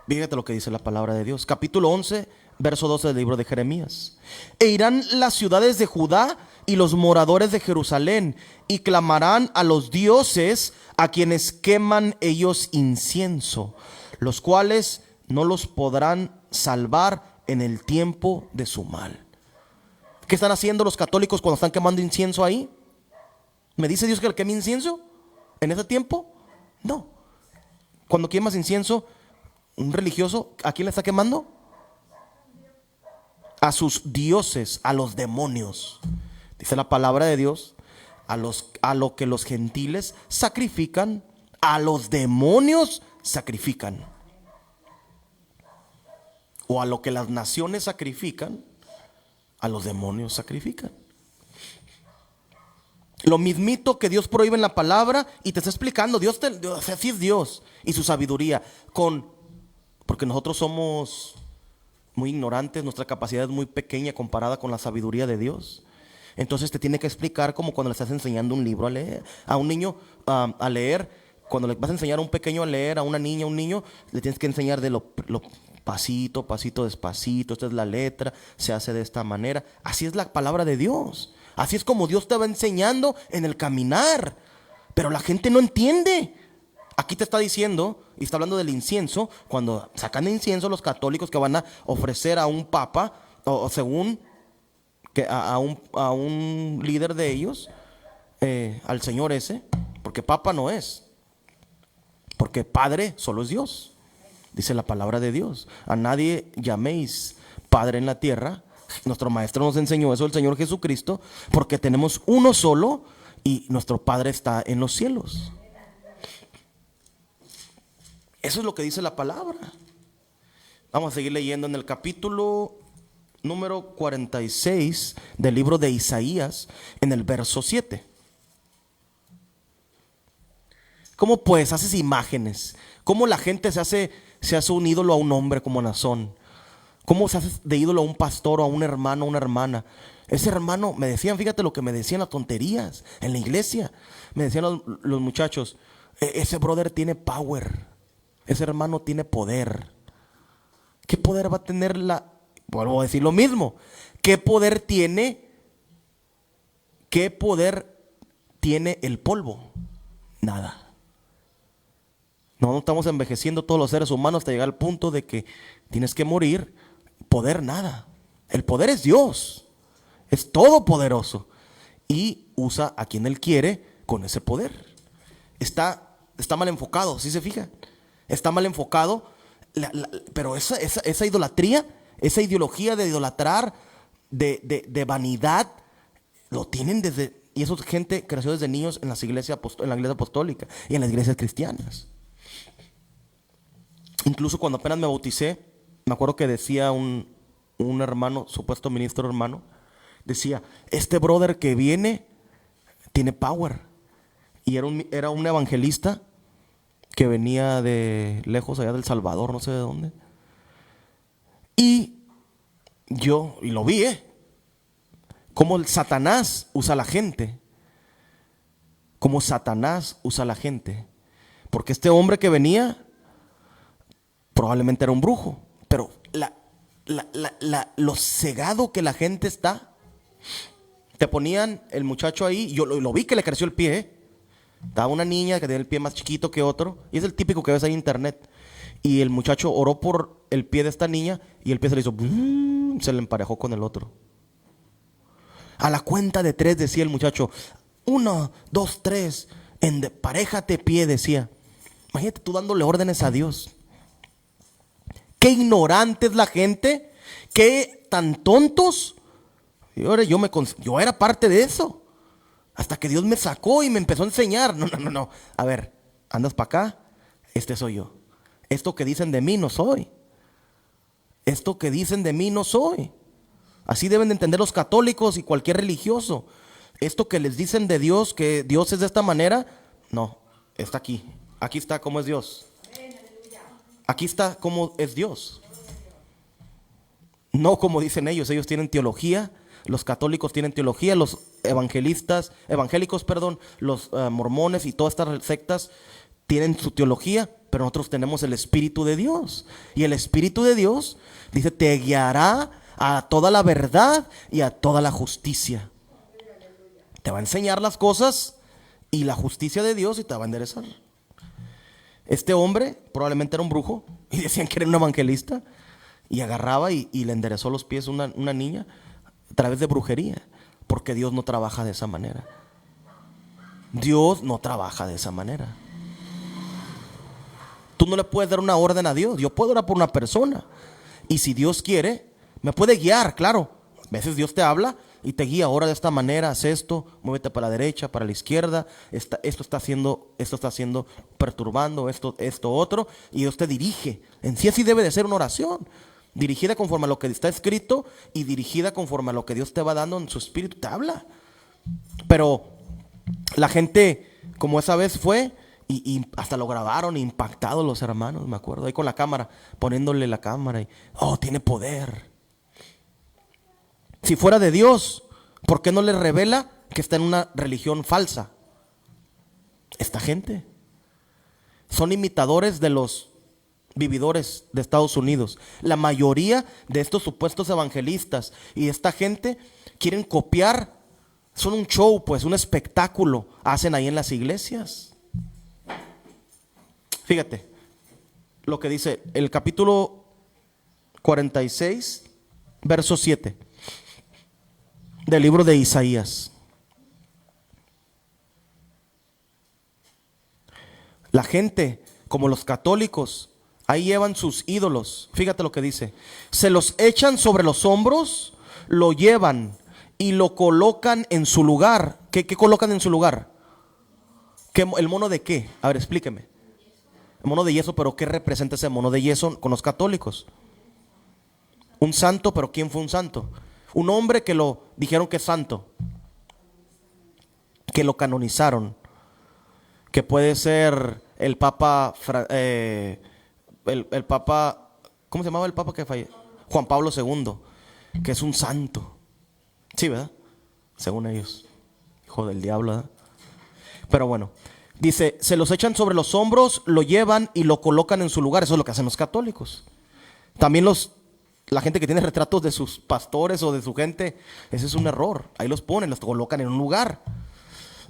Fíjate lo que dice la palabra de Dios. Capítulo 11, verso 12 del libro de Jeremías. E irán las ciudades de Judá y los moradores de Jerusalén, y clamarán a los dioses a quienes queman ellos incienso. los cuales no los podrán salvar en el tiempo de su mal. ¿Qué están haciendo los católicos cuando están quemando incienso ahí? ¿Me dice Dios que le queme incienso en ese tiempo? No. Cuando quemas incienso, un religioso, ¿a quién le está quemando? A sus dioses, a los demonios. Dice la palabra de Dios, a lo que los gentiles sacrifican, a los demonios sacrifican. O a lo que las naciones sacrifican, a los demonios sacrifican. Lo mismito que Dios prohíbe en la palabra y te está explicando. Dios así es Dios y su sabiduría. Porque nosotros somos muy ignorantes, nuestra capacidad es muy pequeña comparada con la sabiduría de Dios. Entonces te tiene que explicar como cuando le estás enseñando un libro a leer. A un niño a leer, cuando le vas a enseñar a un pequeño a leer, a una niña, a un niño, le tienes que enseñar de lo pasito, pasito, despacito. Esta es la letra, se hace de esta manera. Así es la palabra de Dios. Así es como Dios te va enseñando en el caminar. Pero la gente no entiende. Aquí te está diciendo, y está hablando del incienso, cuando sacan incienso los católicos que van a ofrecer a un papa, o según que a un líder de ellos, al señor ese, porque papa no es, porque padre solo es Dios. Dice la palabra de Dios: a nadie llaméis padre en la tierra. Nuestro maestro nos enseñó eso, el Señor Jesucristo, porque tenemos uno solo y nuestro Padre está en los cielos. Eso es lo que dice la palabra. Vamos a seguir leyendo en el capítulo número 46 del libro de Isaías, en el verso 7. ¿Cómo pues haces imágenes? ¿Cómo la gente se hace un ídolo a un hombre como Nazón? ¿Cómo se hace de ídolo a un pastor o a un hermano o una hermana? Ese hermano, me decían, fíjate lo que me decían las tonterías en la iglesia. Me decían los muchachos: ese brother tiene power, ese hermano tiene poder. ¿Qué poder va a tener vuelvo a decir lo mismo? ¿Qué poder tiene el polvo? Nada. No estamos envejeciendo todos los seres humanos hasta llegar al punto de que tienes que morir. Poder nada. El poder es Dios. Es todopoderoso. Y usa a quien Él quiere con ese poder. Está mal enfocado, ¿sí se fijan? Está mal enfocado. Pero esa idolatría, esa ideología de idolatrar, de vanidad, lo tienen desde... Y eso es gente que creció desde niños en la iglesia apostólica y en las iglesias cristianas. Incluso cuando apenas me bauticé, me acuerdo que decía un hermano, supuesto ministro hermano, decía: este brother que viene tiene power. Y era un evangelista que venía de lejos, allá del Salvador, no sé de dónde. Y lo vi, cómo el Satanás usa a la gente. Cómo Satanás usa a la gente. Porque este hombre que venía probablemente era un brujo. Pero lo cegado que la gente está. Te ponían el muchacho ahí. Yo lo vi que le creció el pie. Estaba una niña que tenía el pie más chiquito que otro. Y es el típico que ves ahí en internet. Y el muchacho oró por el pie de esta niña. Y el pie se le hizo, se le emparejó con el otro. A la cuenta de 3 decía el muchacho: 1, 2, 3, paréjate pie, decía. Imagínate tú dándole órdenes a Dios. Qué ignorante es la gente, qué tan tontos. Y ahora yo era parte de eso, hasta que Dios me sacó y me empezó a enseñar. No. A ver, andas para acá, este soy yo. Esto que dicen de mí no soy. Esto que dicen de mí no soy. Así deben de entender los católicos y cualquier religioso. Esto que les dicen de Dios, que Dios es de esta manera, no, está aquí. Aquí está cómo es Dios. Aquí está cómo es Dios. No como dicen ellos. Ellos tienen teología. Los católicos tienen teología. Los evangélicos, los mormones y todas estas sectas tienen su teología. Pero nosotros tenemos el Espíritu de Dios. Y el Espíritu de Dios, dice, te guiará a toda la verdad y a toda la justicia. Te va a enseñar las cosas y la justicia de Dios y te va a enderezar. Este hombre probablemente era un brujo y decían que era un evangelista, y agarraba y le enderezó los pies a una niña a través de brujería, porque Dios no trabaja de esa manera. Dios no trabaja de esa manera. Tú no le puedes dar una orden a Dios. Yo puedo orar por una persona, y si Dios quiere, me puede guiar, claro. A veces Dios te habla y te guía: ora de esta manera, haz esto, muévete para la derecha, para la izquierda, esto está haciendo perturbando, esto otro, y Dios te dirige. En sí así debe de ser una oración, dirigida conforme a lo que está escrito y dirigida conforme a lo que Dios te va dando en su espíritu, te habla. Pero la gente, como esa vez fue, y hasta lo grabaron, impactados los hermanos, me acuerdo, ahí con la cámara, poniéndole la cámara, y tiene poder. Si fuera de Dios, ¿por qué no le revela que está en una religión falsa? Esta gente son imitadores de los vividores de Estados Unidos. La mayoría de estos supuestos evangelistas y esta gente quieren copiar. Son un show, pues, un espectáculo hacen ahí en las iglesias. Fíjate lo que dice el capítulo 46, verso 7 del libro de Isaías. La gente, como los católicos, ahí llevan sus ídolos. Fíjate lo que dice: se los echan sobre los hombros, lo llevan y lo colocan en su lugar. ¿Qué colocan en su lugar? ¿El mono de qué? A ver, explíqueme. El mono de yeso, pero ¿qué representa ese mono de yeso con los católicos? Un santo, pero ¿quién fue un santo? Un hombre que lo dijeron que es santo, que lo canonizaron, que puede ser el Papa, el Papa, ¿cómo se llamaba el Papa que falleció? Juan Pablo II, que es un santo. Sí, ¿verdad? Según ellos, hijo del diablo, ¿verdad? Pero bueno, dice: se los echan sobre los hombros, lo llevan y lo colocan en su lugar. Eso es lo que hacen los católicos. También la gente que tiene retratos de sus pastores o de su gente, ese es un error. Ahí los ponen, los colocan en un lugar.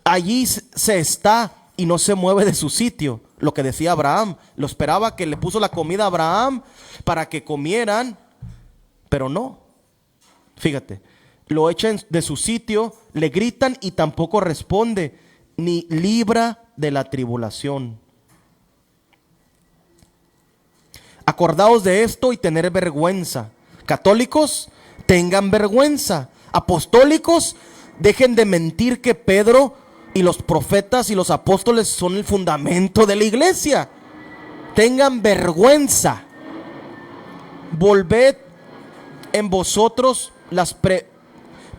Allí se está y no se mueve de su sitio. Lo que decía Abraham, lo esperaba, que le puso la comida a Abraham para que comieran, pero no. Fíjate, lo echan de su sitio, le gritan y tampoco responde, ni libra de la tribulación. Acordaos de esto y tener vergüenza. Católicos, tengan vergüenza. Apostólicos, dejen de mentir que Pedro y los profetas y los apóstoles son el fundamento de la iglesia. Tengan vergüenza. Volved en vosotros las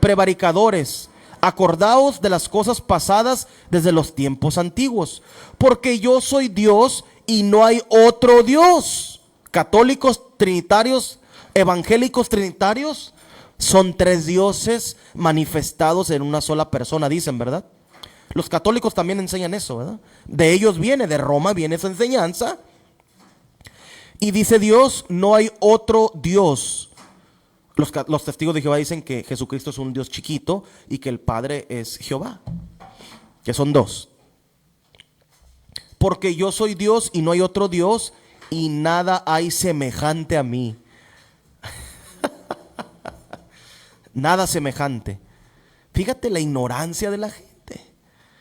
prevaricadores. Acordaos de las cosas pasadas desde los tiempos antiguos, porque yo soy Dios y no hay otro Dios. Católicos trinitarios, evangélicos trinitarios, son tres dioses manifestados en una sola persona, dicen, ¿verdad? Los católicos también enseñan eso, ¿verdad? De ellos viene, de Roma viene esa enseñanza. Y dice Dios, no hay otro Dios. Los testigos de Jehová dicen que Jesucristo es un Dios chiquito y que el Padre es Jehová, que son dos. Porque yo soy Dios y no hay otro Dios, y nada hay semejante a mí. Nada semejante. Fíjate la ignorancia de la gente.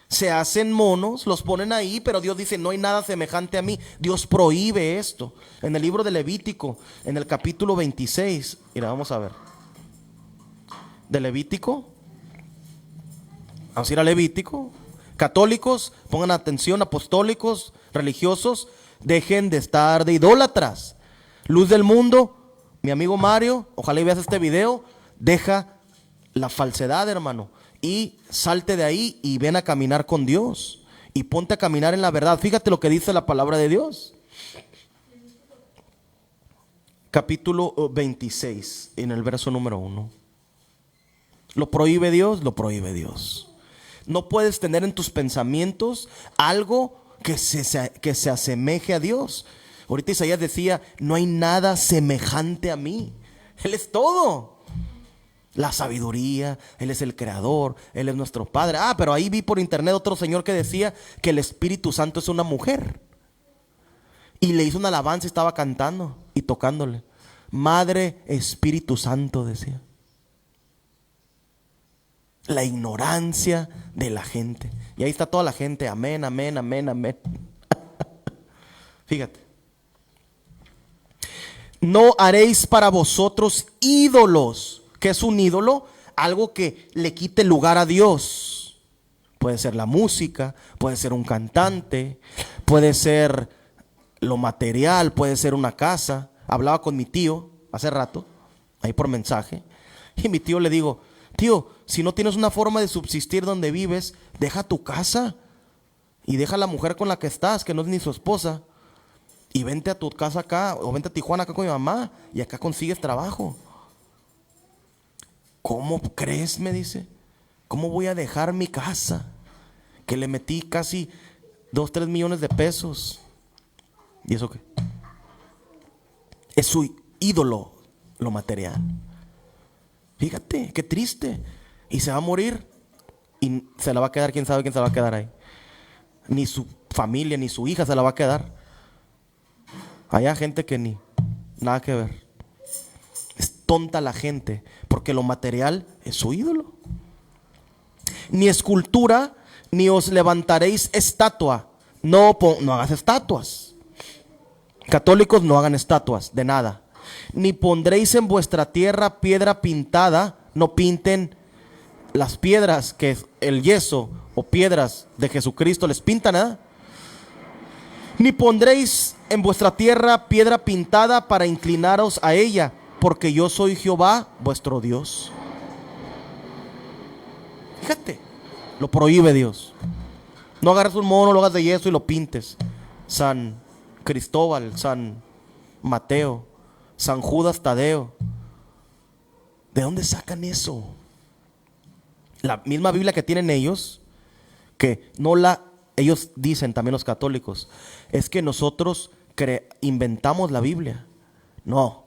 Se hacen monos, los ponen ahí, pero Dios dice: no hay nada semejante a mí. Dios prohíbe esto. En el libro de Levítico, en el capítulo 26, mira, vamos a ver. De Levítico. Vamos a ir a Levítico. Católicos, pongan atención, apostólicos, religiosos, dejen de estar de idólatras. Luz del mundo, mi amigo Mario, ojalá y veas este video. Deja la falsedad, hermano, y salte de ahí y ven a caminar con Dios y ponte a caminar en la verdad. Fíjate lo que dice la palabra de Dios. Capítulo 26, en el verso número 1. ¿Lo prohíbe Dios? Lo prohíbe Dios. No puedes tener en tus pensamientos algo que se asemeje a Dios. Ahorita Isaías decía: no hay nada semejante a mí. Él es todo. La sabiduría, Él es el creador, Él es nuestro Padre. Pero ahí vi por internet otro señor que decía que el Espíritu Santo es una mujer. Y le hizo una alabanza y estaba cantando y tocándole. Madre Espíritu Santo, decía. La ignorancia de la gente. Y ahí está toda la gente. Amén, amén, amén, amén. Fíjate. No haréis para vosotros ídolos. ¿Qué es un ídolo? Algo que le quite lugar a Dios. Puede ser la música, puede ser un cantante, puede ser lo material, puede ser una casa. Hablaba con mi tío hace rato, ahí por mensaje, y mi tío le digo: tío, si no tienes una forma de subsistir donde vives, deja tu casa y deja a la mujer con la que estás, que no es ni su esposa, y vente a tu casa acá, o vente a Tijuana acá con mi mamá, y acá consigues trabajo. ¿Cómo crees? Me dice. ¿Cómo voy a dejar mi casa? Que le metí casi 2-3 millones de pesos. ¿Y eso qué? Es su ídolo, lo material. Fíjate, qué triste. Y se va a morir. Y se la va a quedar, quién sabe quién se la va a quedar ahí. Ni su familia, ni su hija se la va a quedar. Hay gente que ni nada que ver. Es tonta la gente, porque lo material es su ídolo. Ni escultura, ni os levantaréis estatua. No hagas estatuas. Católicos, no hagan estatuas de nada. Ni pondréis en vuestra tierra piedra pintada. No pinten las piedras, que es el yeso o piedras de Jesucristo, les pintan nada. Ni pondréis en vuestra tierra piedra pintada para inclinaros a ella, porque yo soy Jehová vuestro Dios. Fíjate, lo prohíbe Dios. No agarres un mono, lo hagas de yeso y lo pintes. San Cristóbal, San Mateo, San Judas Tadeo. ¿De dónde sacan eso? La misma Biblia que tienen ellos, que no la... Ellos dicen, también los católicos, es que nosotros inventamos la Biblia. No,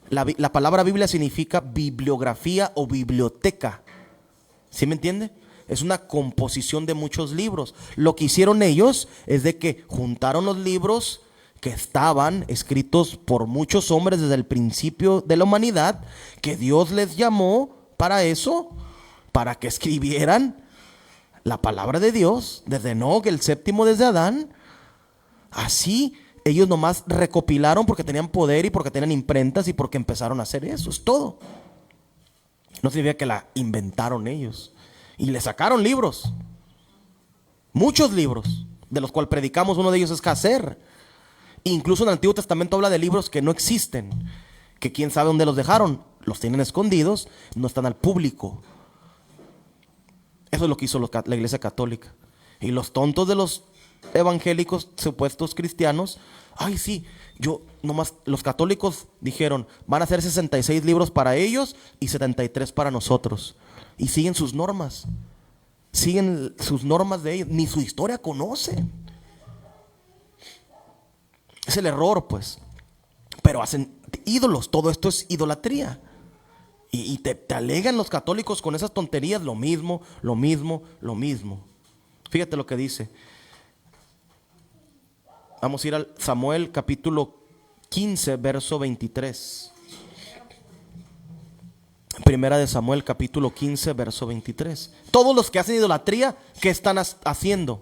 la palabra Biblia significa bibliografía o biblioteca. ¿Sí me entiende? Es una composición de muchos libros. Lo que hicieron ellos es de que juntaron los libros que estaban escritos por muchos hombres desde el principio de la humanidad, que Dios les llamó para eso, para que escribieran la palabra de Dios, desde Enoc, el séptimo desde Adán. Así ellos nomás recopilaron porque tenían poder y porque tenían imprentas y porque empezaron a hacer eso, es todo. No significa que la inventaron ellos. Y le sacaron libros, muchos libros, de los cuales predicamos. Uno de ellos es Jacer. Incluso en el Antiguo Testamento habla de libros que no existen, que quién sabe dónde los dejaron, los tienen escondidos, no están al público. Eso es lo que hizo la Iglesia Católica. Y los tontos de los evangélicos, supuestos cristianos, ay sí, los católicos dijeron, van a ser 66 libros para ellos y 73 para nosotros. Y siguen sus normas. Siguen sus normas de ellos. Ni su historia conocen. Es el error, pues. Pero hacen ídolos. Todo esto es idolatría. Y te alegan los católicos con esas tonterías. Lo mismo, lo mismo, lo mismo. Fíjate lo que dice. Vamos a ir al Samuel capítulo 15, verso 23. Primera de Samuel capítulo 15, verso 23. Todos los que hacen idolatría, ¿qué están haciendo?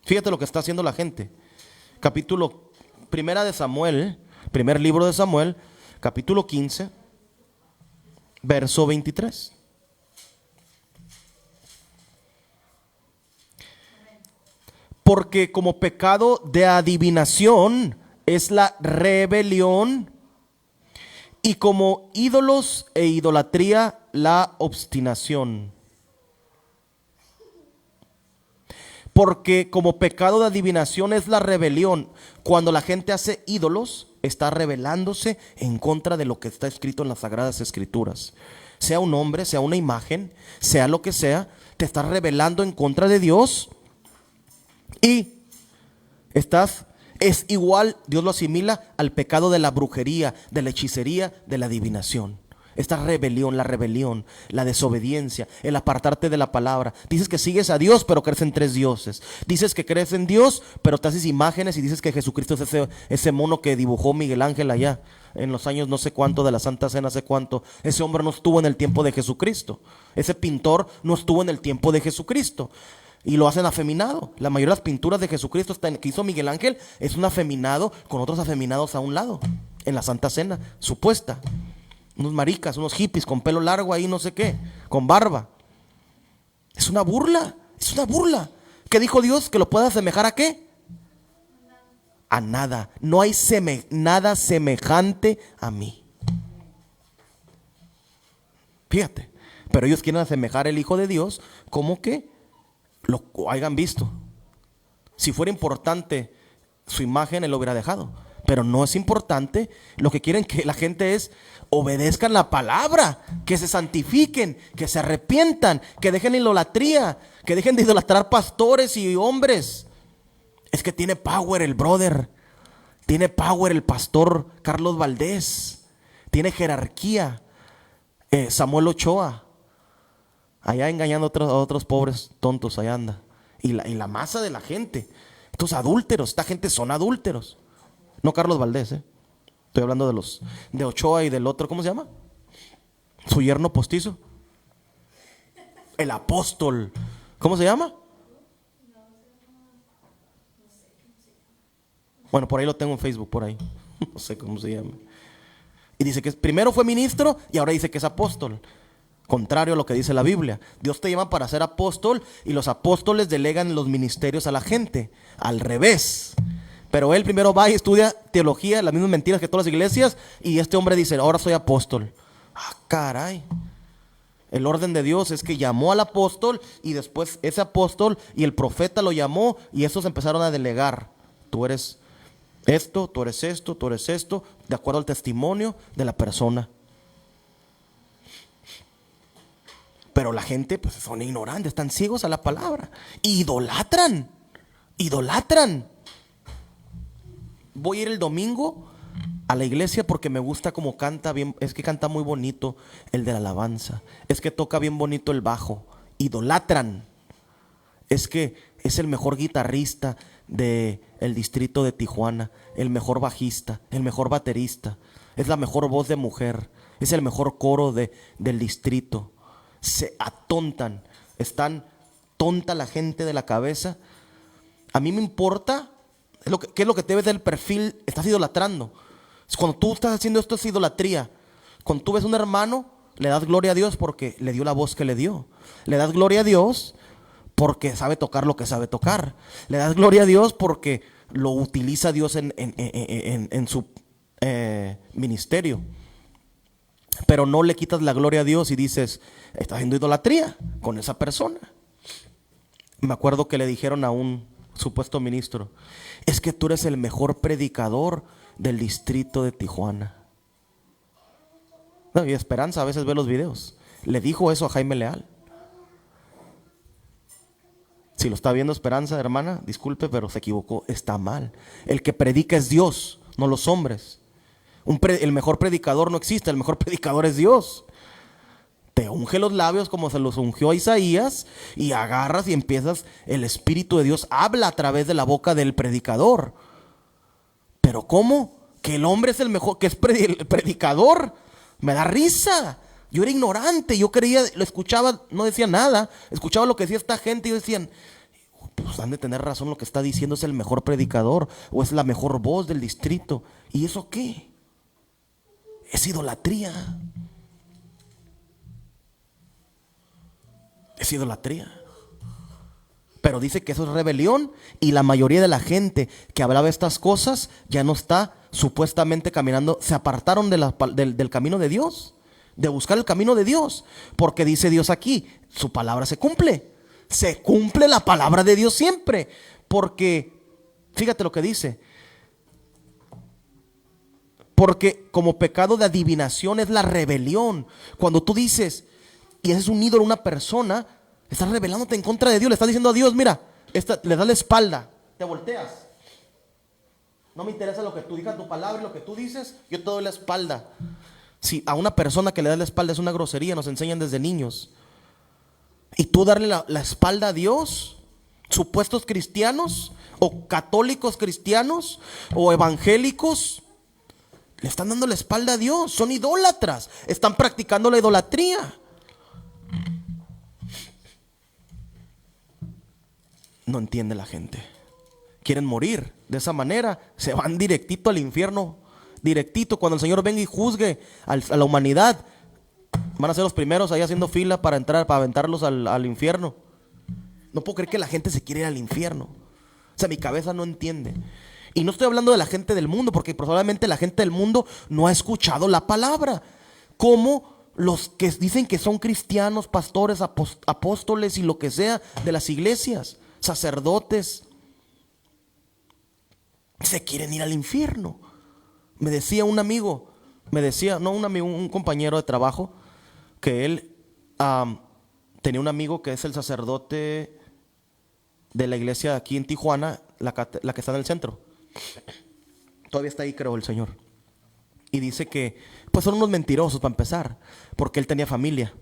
Fíjate lo que está haciendo la gente. Primera de Samuel, primer libro de Samuel, capítulo 15, verso 23. Porque como pecado de adivinación es la rebelión, y como ídolos e idolatría la obstinación. Porque como pecado de adivinación es la rebelión. Cuando la gente hace ídolos, está rebelándose en contra de lo que está escrito en las Sagradas Escrituras. Sea un hombre, sea una imagen, sea lo que sea, te estás rebelando en contra de Dios. Y es igual, Dios lo asimila al pecado de la brujería, de la hechicería, de la adivinación. Esta rebelión, la desobediencia, el apartarte de la palabra. Dices que sigues a Dios, pero crees en tres dioses. Dices que crees en Dios, pero te haces imágenes y dices que Jesucristo es ese mono que dibujó Miguel Ángel allá en los años no sé cuánto de la Santa Cena, hace cuánto. Ese hombre no estuvo en el tiempo de Jesucristo. Ese pintor no estuvo en el tiempo de Jesucristo. Y lo hacen afeminado. La mayoría de las pinturas de Jesucristo que hizo Miguel Ángel es un afeminado con otros afeminados a un lado, en la Santa Cena, supuesta. Unos maricas, unos hippies con pelo largo ahí, no sé qué, con barba. Es una burla, es una burla. ¿Qué dijo Dios? ¿Que lo pueda asemejar a qué? A nada. No hay nada semejante a mí. Fíjate. Pero ellos quieren asemejar el Hijo de Dios como que lo hayan visto. Si fuera importante su imagen, él lo hubiera dejado. Pero no es importante. Lo que quieren que la gente es obedezcan la palabra, que se santifiquen, que se arrepientan, que dejen la idolatría, que dejen de idolatrar pastores y hombres. Es que tiene power el brother, tiene power el pastor Carlos Valdés, tiene jerarquía. Samuel Ochoa, allá engañando a otros pobres tontos, allá anda. Y la masa de la gente, estos adúlteros, esta gente son adúlteros. No Carlos Valdés, estoy hablando de Ochoa y del otro, ¿cómo se llama? Su yerno postizo. El apóstol, ¿cómo se llama? Bueno, por ahí lo tengo en Facebook, por ahí. No sé cómo se llama. Y dice que primero fue ministro y ahora dice que es apóstol. Contrario a lo que dice la Biblia. Dios te llama para ser apóstol y los apóstoles delegan los ministerios a la gente. Al revés. Pero él primero va y estudia teología, las mismas mentiras que todas las iglesias, y este hombre dice, ahora soy apóstol. Ah, caray. El orden de Dios es que llamó al apóstol y después ese apóstol y el profeta lo llamó y esos empezaron a delegar. Tú eres esto, tú eres esto, tú eres esto, de acuerdo al testimonio de la persona. Pero la gente pues son ignorantes, están ciegos a la palabra. Idolatran. Voy a ir el domingo a la iglesia porque me gusta como canta bien. Es que canta muy bonito el de la alabanza. Es que toca bien bonito el bajo. Idolatran. Es que es el mejor guitarrista del distrito de Tijuana. El mejor bajista, el mejor baterista. Es la mejor voz de mujer. Es el mejor coro del distrito. Se atontan. Están tonta la gente de la cabeza. A mí me importa. ¿Qué es lo que te ves del perfil? Estás idolatrando. Cuando tú estás haciendo esto es idolatría. Cuando tú ves a un hermano, le das gloria a Dios porque le dio la voz que le dio. Le das gloria a Dios porque sabe tocar lo que sabe tocar. Le das gloria a Dios porque lo utiliza Dios en su ministerio. Pero no le quitas la gloria a Dios y dices, estás haciendo idolatría con esa persona. Me acuerdo que le dijeron a un supuesto ministro, es que tú eres el mejor predicador del distrito de Tijuana. No, y Esperanza a veces ve los videos. Le dijo eso a Jaime Leal. Si lo está viendo Esperanza, hermana, disculpe, pero se equivocó, está mal. El que predica es Dios, no los hombres. El mejor predicador no existe, el mejor predicador es Dios. Te unge los labios como se los ungió a Isaías y agarras y empiezas, el Espíritu de Dios habla a través de la boca del predicador. Pero ¿cómo? Que el hombre es el mejor, que es el predicador. Me da risa. Yo era ignorante, yo creía, lo escuchaba, no decía nada. Escuchaba lo que decía esta gente y decían, pues han de tener razón, lo que está diciendo es el mejor predicador o es la mejor voz del distrito. ¿Y eso qué? Es idolatría. Es idolatría. Pero dice que eso es rebelión y la mayoría de la gente que hablaba estas cosas ya no está supuestamente caminando. Se apartaron del camino de Dios, de buscar el camino de Dios. Porque dice Dios aquí, su palabra se cumple. Se cumple la palabra de Dios siempre. Porque, fíjate lo que dice. Porque como pecado de adivinación es la rebelión. Cuando tú dices, y ese es un ídolo, una persona, estás rebelándote en contra de Dios. Le estás diciendo a Dios, mira, le das la espalda, te volteas. No me interesa lo que tú digas, tu palabra y lo que tú dices, yo te doy la espalda. Si a una persona que le das la espalda es una grosería, nos enseñan desde niños. Y tú darle la espalda a Dios, supuestos cristianos o católicos cristianos o evangélicos, le están dando la espalda a Dios, son idólatras, están practicando la idolatría. No entiende la gente. Quieren morir de esa manera, se van directito al infierno, directito. Cuando el Señor venga y juzgue a la humanidad, van a ser los primeros ahí haciendo fila para entrar, para aventarlos al infierno. No puedo creer que la gente se quiere ir al infierno. O sea, mi cabeza no entiende. Y no estoy hablando de la gente del mundo, porque probablemente la gente del mundo no ha escuchado la palabra. Como los que dicen que son cristianos, pastores, apóstoles y lo que sea de las iglesias, sacerdotes, se quieren ir al infierno. Me decía un amigo, un compañero de trabajo, que él tenía un amigo que es el sacerdote de la iglesia aquí en Tijuana, la que está en el centro. Todavía está ahí, creo, el señor. Y dice que pues son unos mentirosos para empezar, porque él tenía familia.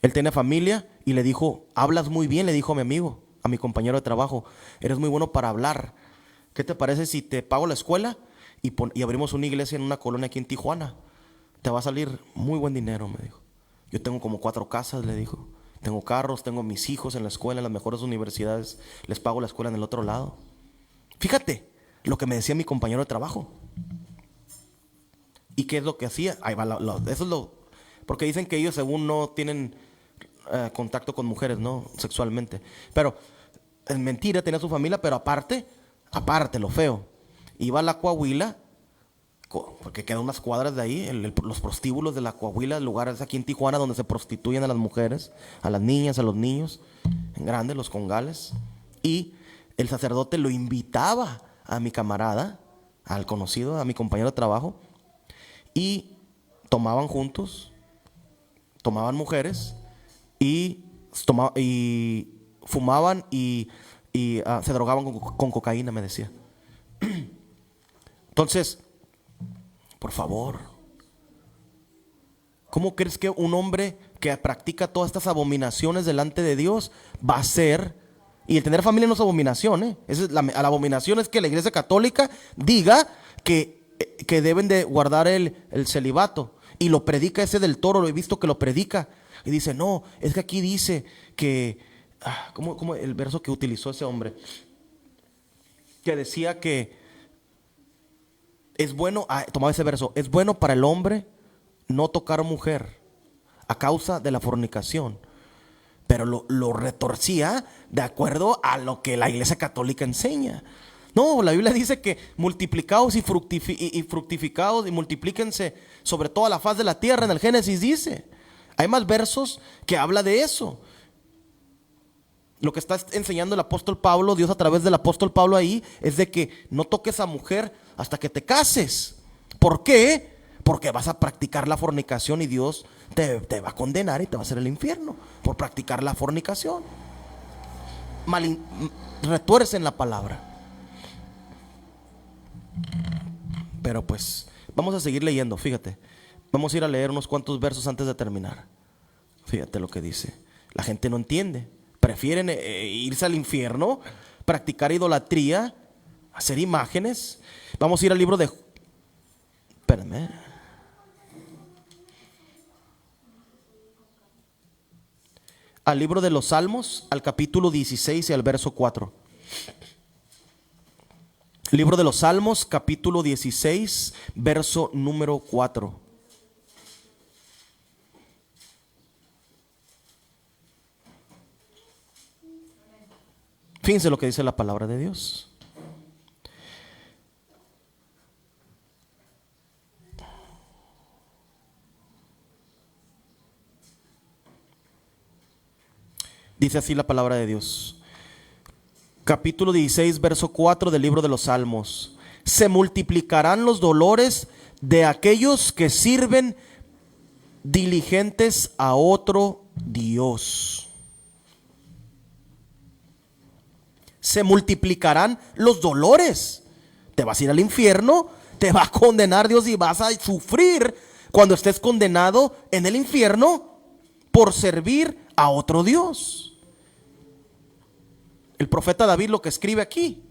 Él tenía familia y le dijo: hablas muy bien, le dijo a mi amigo, a mi compañero de trabajo, eres muy bueno para hablar. ¿Qué te parece si te pago la escuela y abrimos una iglesia en una colonia aquí en Tijuana? Te va a salir muy buen dinero, me dijo. Yo tengo como 4 casas, le dijo. Tengo carros, tengo mis hijos en la escuela, en las mejores universidades. Les pago la escuela en el otro lado. Fíjate lo que me decía mi compañero de trabajo. ¿Y qué es lo que hacía? Ahí va, eso es lo... Porque dicen que ellos según no tienen contacto con mujeres, ¿no? Sexualmente. Pero es mentira, tenía su familia, pero aparte, lo feo. Iba a la Coahuila, porque quedan unas cuadras de ahí, los prostíbulos de la Coahuila, lugares aquí en Tijuana donde se prostituyen a las mujeres, a las niñas, a los niños, en grande, los congales. Y el sacerdote lo invitaba a mi camarada, al conocido, a mi compañero de trabajo, y tomaban juntos, tomaban mujeres y fumaban y se drogaban con cocaína, me decía. Entonces, por favor, ¿cómo crees que un hombre que practica todas estas abominaciones delante de Dios va a ser? Y el tener familia no es abominación, ¿eh? La abominación es que la iglesia católica diga que deben de guardar el celibato. Y lo predica ese del Toro, lo he visto que lo predica. Y dice, no, es que aquí dice que... ¿Cómo el verso que utilizó ese hombre? Que decía que es bueno, tomaba ese verso, es bueno para el hombre no tocar mujer a causa de la fornicación. Pero lo retorcía de acuerdo a lo que la iglesia católica enseña. No, la Biblia dice que multiplicaos y fructificaos y multiplíquense sobre toda la faz de la tierra. En el Génesis dice. Hay más versos que habla de eso. Lo que está enseñando el apóstol Pablo, Dios a través del apóstol Pablo ahí, es de que no toques a mujer hasta que te cases. ¿Por qué? Porque vas a practicar la fornicación y Dios te va a condenar y te va a hacer el infierno por practicar la fornicación. Retuercen la palabra. Pero pues vamos a seguir leyendo, fíjate. Vamos a ir a leer unos cuantos versos antes de terminar. Fíjate lo que dice. La gente no entiende. Prefieren irse al infierno, practicar idolatría, hacer imágenes. Vamos a ir al libro de... Espérame. Al libro de los Salmos, al capítulo 16 y al verso 4. Libro de los Salmos, capítulo 16, verso número 4. Fíjense lo que dice la palabra de Dios. Dice así la palabra de Dios. Capítulo 16, verso 4 del libro de los Salmos. Se multiplicarán los dolores de aquellos que sirven diligentes a otro Dios. Se multiplicarán los dolores. Te vas a ir al infierno, te va a condenar Dios y vas a sufrir cuando estés condenado en el infierno por servir a otro Dios. El profeta David lo que escribe aquí: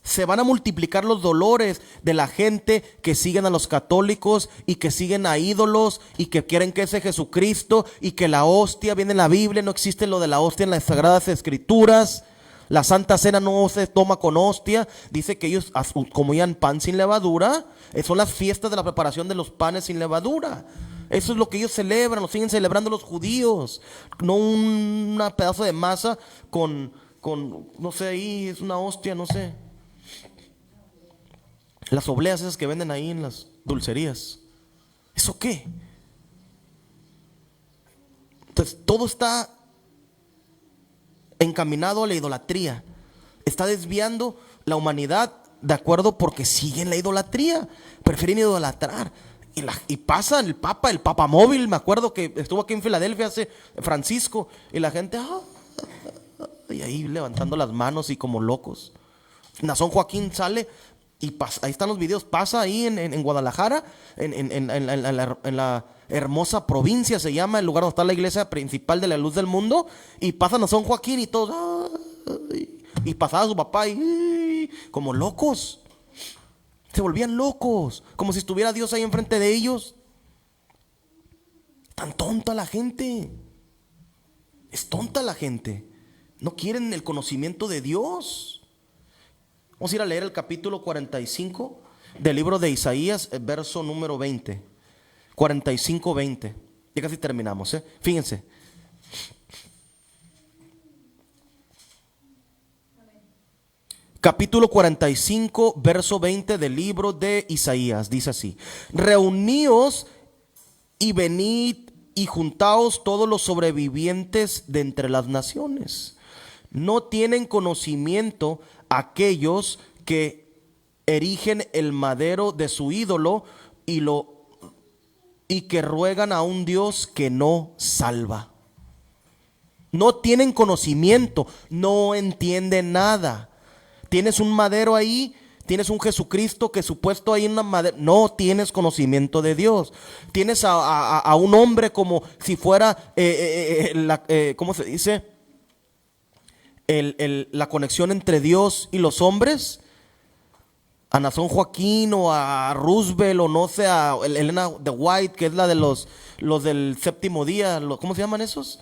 se van a multiplicar los dolores de la gente que siguen a los católicos y que siguen a ídolos y que quieren que ese Jesucristo y que la hostia viene en la Biblia. No existe lo de la hostia en las Sagradas Escrituras. La Santa Cena no se toma con hostia. Dice que ellos comían pan sin levadura. Son las fiestas de la preparación de los panes sin levadura. Eso es lo que ellos celebran, lo siguen celebrando los judíos. No un pedazo de masa con no sé, ahí es una hostia, no sé. Las obleas esas que venden ahí en las dulcerías. ¿Eso qué? Entonces todo está encaminado a la idolatría. Está desviando la humanidad de acuerdo porque siguen la idolatría. Prefieren idolatrar. Y pasa el Papa Móvil. Me acuerdo que estuvo aquí en Filadelfia hace Francisco. Y la gente y ahí levantando las manos y como locos. Nazón Joaquín sale y pasa, ahí están los videos. Pasa ahí en Guadalajara, en la hermosa provincia se llama, el lugar donde está la iglesia principal de la Luz del Mundo. Y pasa Nazón Joaquín y todos y pasaba su papá y como locos. Se volvían locos, como si estuviera Dios ahí enfrente de ellos. Tan tonta la gente. Es tonta la gente. No quieren el conocimiento de Dios. Vamos a ir a leer el capítulo 45 del libro de Isaías, el verso número 20. 45, 20. Ya casi terminamos, Fíjense. Capítulo 45, verso 20 del libro de Isaías. Dice así: reuníos y venid y juntaos todos los sobrevivientes de entre las naciones. No tienen conocimiento aquellos que erigen el madero de su ídolo y que ruegan a un Dios que no salva. No tienen conocimiento, no entienden nada. Tienes un madero ahí, tienes un Jesucristo que supuesto ahí en una madera. No tienes conocimiento de Dios. Tienes a un hombre como si fuera, ¿cómo se dice? La conexión entre Dios y los hombres. A Nazón Joaquín o a Roosevelt o no sé, a Elena de White, que es la de los del séptimo día. ¿Cómo se llaman esos?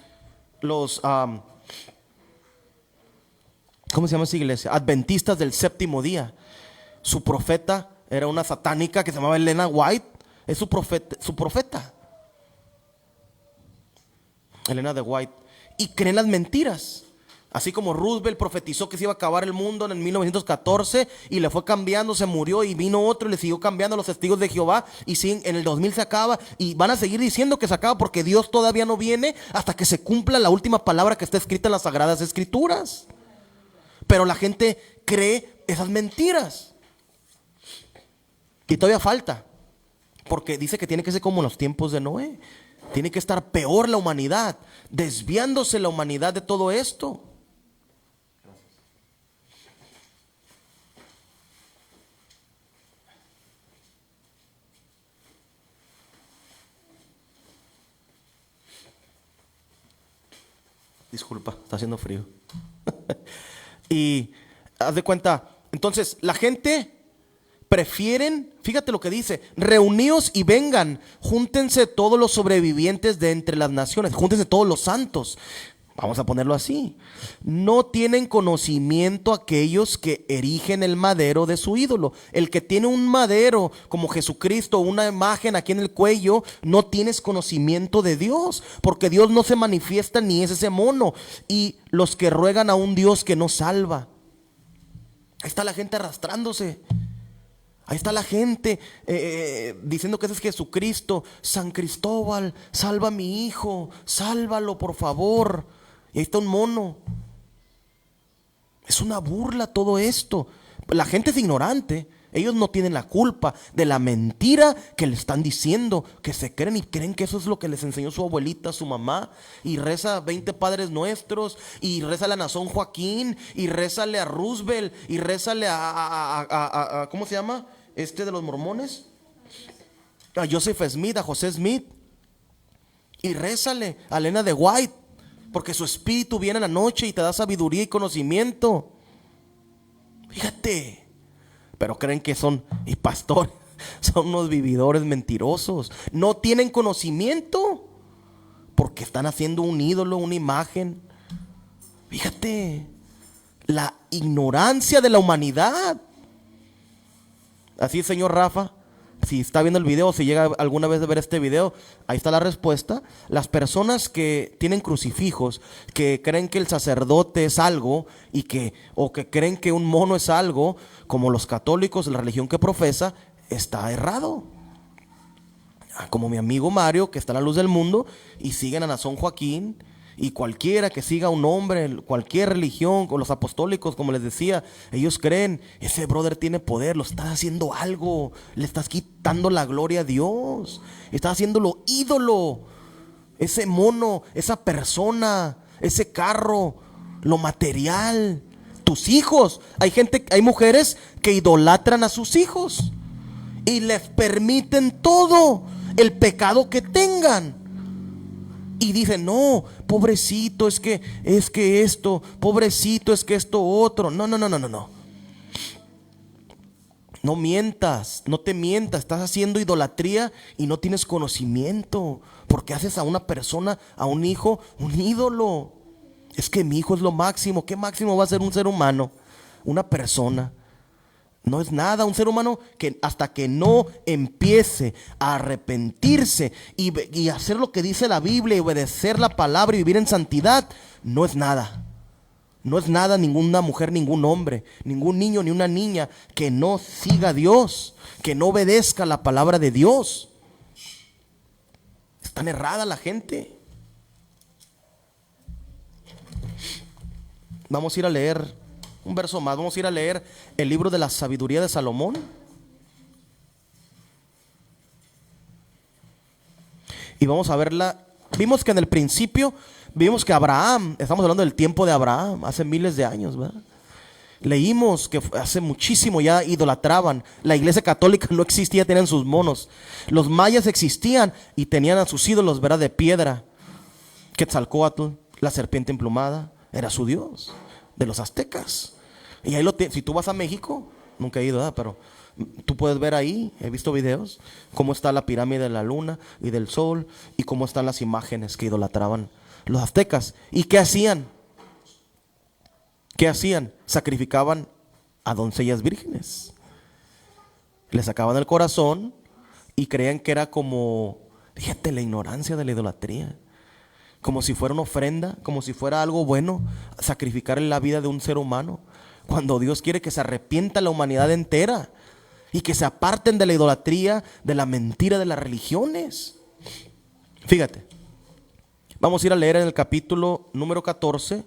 ¿Cómo se llama esa iglesia? Adventistas del séptimo día. Su profeta era una satánica que se llamaba Elena White. Es su profeta. Elena de White. Y creen las mentiras. Así como Roosevelt profetizó que se iba a acabar el mundo en 1914 y le fue cambiando, se murió y vino otro y le siguió cambiando a los testigos de Jehová. Y sí, en el 2000 se acaba y van a seguir diciendo que se acaba porque Dios todavía no viene hasta que se cumpla la última palabra que está escrita en las Sagradas Escrituras. Pero la gente cree esas mentiras. Y todavía falta. Porque dice que tiene que ser como en los tiempos de Noé. Tiene que estar peor la humanidad, desviándose la humanidad de todo esto. Disculpa, está haciendo frío. Y haz de cuenta, entonces la gente prefieren, fíjate lo que dice: reuníos y vengan, júntense todos los sobrevivientes de entre las naciones, júntense todos los santos. Vamos a ponerlo así. No tienen conocimiento aquellos que erigen el madero de su ídolo. El que tiene un madero como Jesucristo, una imagen aquí en el cuello, no tienes conocimiento de Dios, porque Dios no se manifiesta ni es ese mono. Y los que ruegan a un Dios que no salva. Ahí está la gente arrastrándose. Ahí está la gente diciendo que ese es Jesucristo. San Cristóbal, salva a mi hijo, sálvalo por favor. Y ahí está un mono. Es una burla todo esto. La gente es ignorante. Ellos no tienen la culpa de la mentira que le están diciendo, que se creen y creen que eso es lo que les enseñó su abuelita, su mamá. Y reza 20 Padres Nuestros, y rézale a Nazón Joaquín, y rézale a Roosevelt, y rézale a ¿cómo se llama? De los mormones. A Joseph Smith, a José Smith. Y rézale a Elena de White, porque su espíritu viene en la noche y te da sabiduría y conocimiento. Fíjate. Pero creen que son, y pastores, son unos vividores mentirosos. No tienen conocimiento porque están haciendo un ídolo, una imagen. Fíjate, la ignorancia de la humanidad. Así, señor Rafa, si está viendo el video, si llega alguna vez a ver este video, ahí está la respuesta. Las personas que tienen crucifijos, que creen que el sacerdote es algo o que creen que un mono es algo, como los católicos, la religión que profesa, está errado. Como mi amigo Mario, que está en la luz del mundo, y siguen a Nazón Joaquín. Y cualquiera que siga un hombre, cualquier religión, con los apostólicos, como les decía, ellos creen, ese brother tiene poder, lo estás haciendo algo, le estás quitando la gloria a Dios, estás haciéndolo ídolo, ese mono, esa persona, ese carro, lo material, tus hijos. Hay mujeres que idolatran a sus hijos y les permiten todo el pecado que tengan. Y dicen, no, pobrecito, es que esto, pobrecito, es que esto otro. No. No mientas, no te mientas, estás haciendo idolatría y no tienes conocimiento. Porque haces a una persona, a un hijo, un ídolo. Es que mi hijo es lo máximo. ¿Qué máximo va a ser un ser humano? Una persona. No es nada, un ser humano que hasta que no empiece a arrepentirse y hacer lo que dice la Biblia y obedecer la palabra y vivir en santidad, no es nada. No es nada ninguna mujer, ningún hombre, ningún niño ni una niña que no siga a Dios, que no obedezca la palabra de Dios. Es tan errada la gente. Vamos a ir a leer un verso más. Vamos a ir a leer el libro de la sabiduría de Salomón. Y vamos a verla. Vimos que en el principio, vimos que Abraham, estamos hablando del tiempo de Abraham, hace miles de años, ¿verdad? Leímos que hace muchísimo ya idolatraban. La iglesia católica no existía, tenían sus monos. Los mayas existían y tenían a sus ídolos, ¿verdad? De piedra. Quetzalcóatl, la serpiente emplumada, era su dios. De los aztecas. Y ahí si tú vas a México, nunca he ido, ¿verdad? Pero tú puedes ver ahí, he visto videos, cómo está la pirámide de la luna y del sol, y cómo están las imágenes que idolatraban los aztecas. ¿Y qué hacían? ¿Qué hacían? Sacrificaban a doncellas vírgenes. Les sacaban el corazón y creían que era como, fíjate la ignorancia de la idolatría. Como si fuera una ofrenda, como si fuera algo bueno, sacrificar la vida de un ser humano. Cuando Dios quiere que se arrepienta la humanidad entera y que se aparten de la idolatría, de la mentira de las religiones. Fíjate, vamos a ir a leer en el capítulo número 14,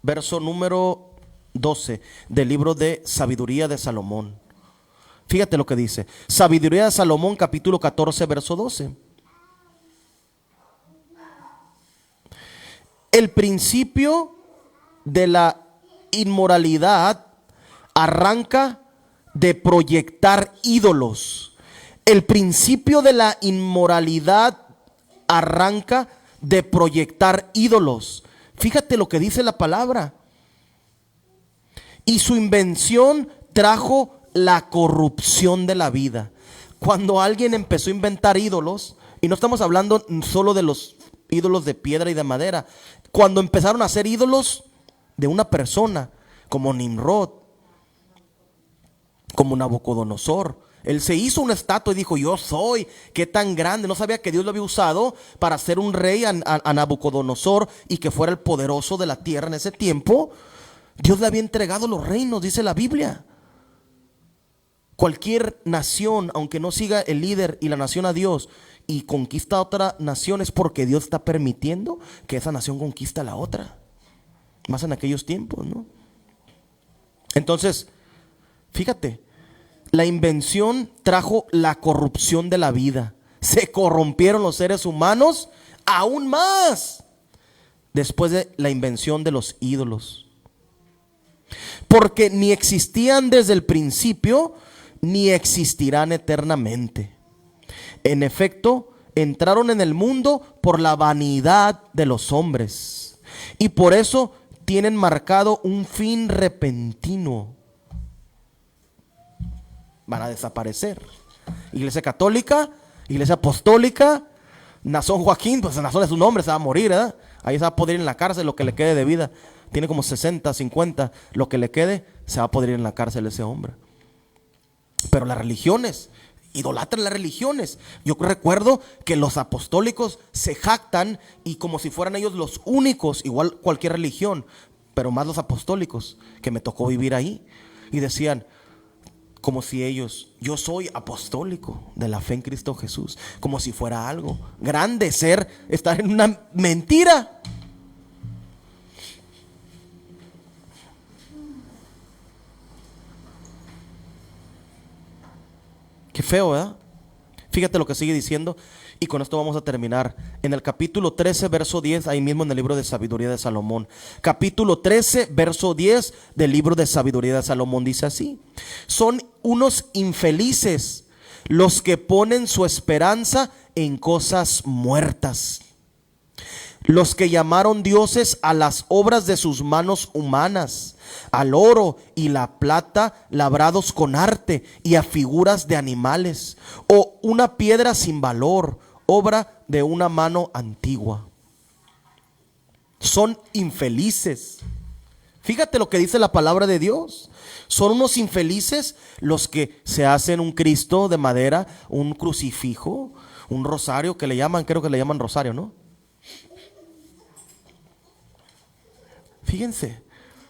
verso número 12 del libro de Sabiduría de Salomón. Fíjate lo que dice. Sabiduría de Salomón, capítulo 14, verso 12. El principio de la inmoralidad arranca de proyectar ídolos. El principio de la inmoralidad arranca de proyectar ídolos. Fíjate lo que dice la palabra. Y su invención trajo la corrupción de la vida. Cuando alguien empezó a inventar ídolos, y no estamos hablando solo de los ídolos de piedra y de madera, cuando empezaron a hacer ídolos de una persona, como Nimrod, como Nabucodonosor. Él se hizo una estatua y dijo, yo soy, qué tan grande. No sabía que Dios lo había usado para hacer un rey a Nabucodonosor y que fuera el poderoso de la tierra en ese tiempo. Dios le había entregado los reinos, dice la Biblia. Cualquier nación, aunque no siga el líder y la nación a Dios y conquista a otra nación, es porque Dios está permitiendo que esa nación conquista a la otra. Más en aquellos tiempos, ¿no? Entonces, Fíjate, la invención trajo la corrupción de la vida. Se corrompieron los seres humanos aún más después de la invención de los ídolos. Porque ni existían desde el principio, ni existirán eternamente. En efecto, entraron en el mundo por la vanidad de los hombres, y por eso tienen marcado un fin repentino. Van a desaparecer. Iglesia católica, iglesia apostólica, Nazón Joaquín, pues Nazón es su nombre, se va a morir, ¿verdad? Ahí se va a podrir en la cárcel lo que le quede de vida. Tiene como 60, 50, lo que le quede, se va a podrir en la cárcel ese hombre. Pero las religiones, idolatran las religiones. Yo recuerdo que los apostólicos se jactan y como si fueran ellos los únicos, igual cualquier religión, pero más los apostólicos, que me tocó vivir ahí. Y decían, como si ellos, yo soy apostólico de la fe en Cristo Jesús, como si fuera algo grande estar en una mentira. Qué feo, ¿verdad? Fíjate lo que sigue diciendo y con esto vamos a terminar. En el capítulo 13, verso 10, ahí mismo en el libro de Sabiduría de Salomón. Capítulo 13, verso 10 del libro de Sabiduría de Salomón dice así: son unos infelices los que ponen su esperanza en cosas muertas, los que llamaron dioses a las obras de sus manos humanas, al oro y la plata labrados con arte y a figuras de animales, o una piedra sin valor, obra de una mano antigua. Son infelices. Fíjate lo que dice la palabra de Dios. Son unos infelices los que se hacen un Cristo de madera, un crucifijo, un rosario que le llaman, creo que le llaman rosario, ¿no? Fíjense,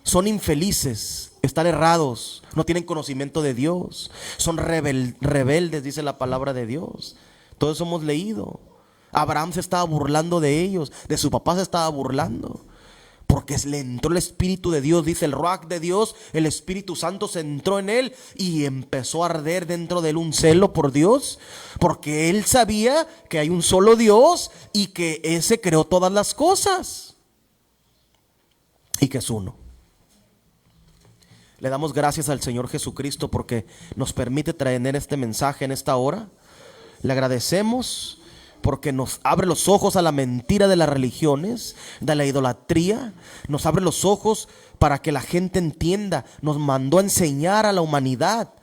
son infelices, están errados, no tienen conocimiento de Dios, son rebeldes, dice la palabra de Dios. Todo eso hemos leído. Abraham se estaba burlando de ellos, de su papá se estaba burlando, porque le entró el Espíritu de Dios, dice el Ruach de Dios, el Espíritu Santo se entró en él y empezó a arder dentro de él un celo por Dios, porque él sabía que hay un solo Dios y que ese creó todas las cosas y que es uno. Le damos gracias al Señor Jesucristo porque nos permite traer este mensaje en esta hora. Le agradecemos porque nos abre los ojos a la mentira de las religiones, de la idolatría. Nos abre los ojos para que la gente entienda. Nos mandó a enseñar a la humanidad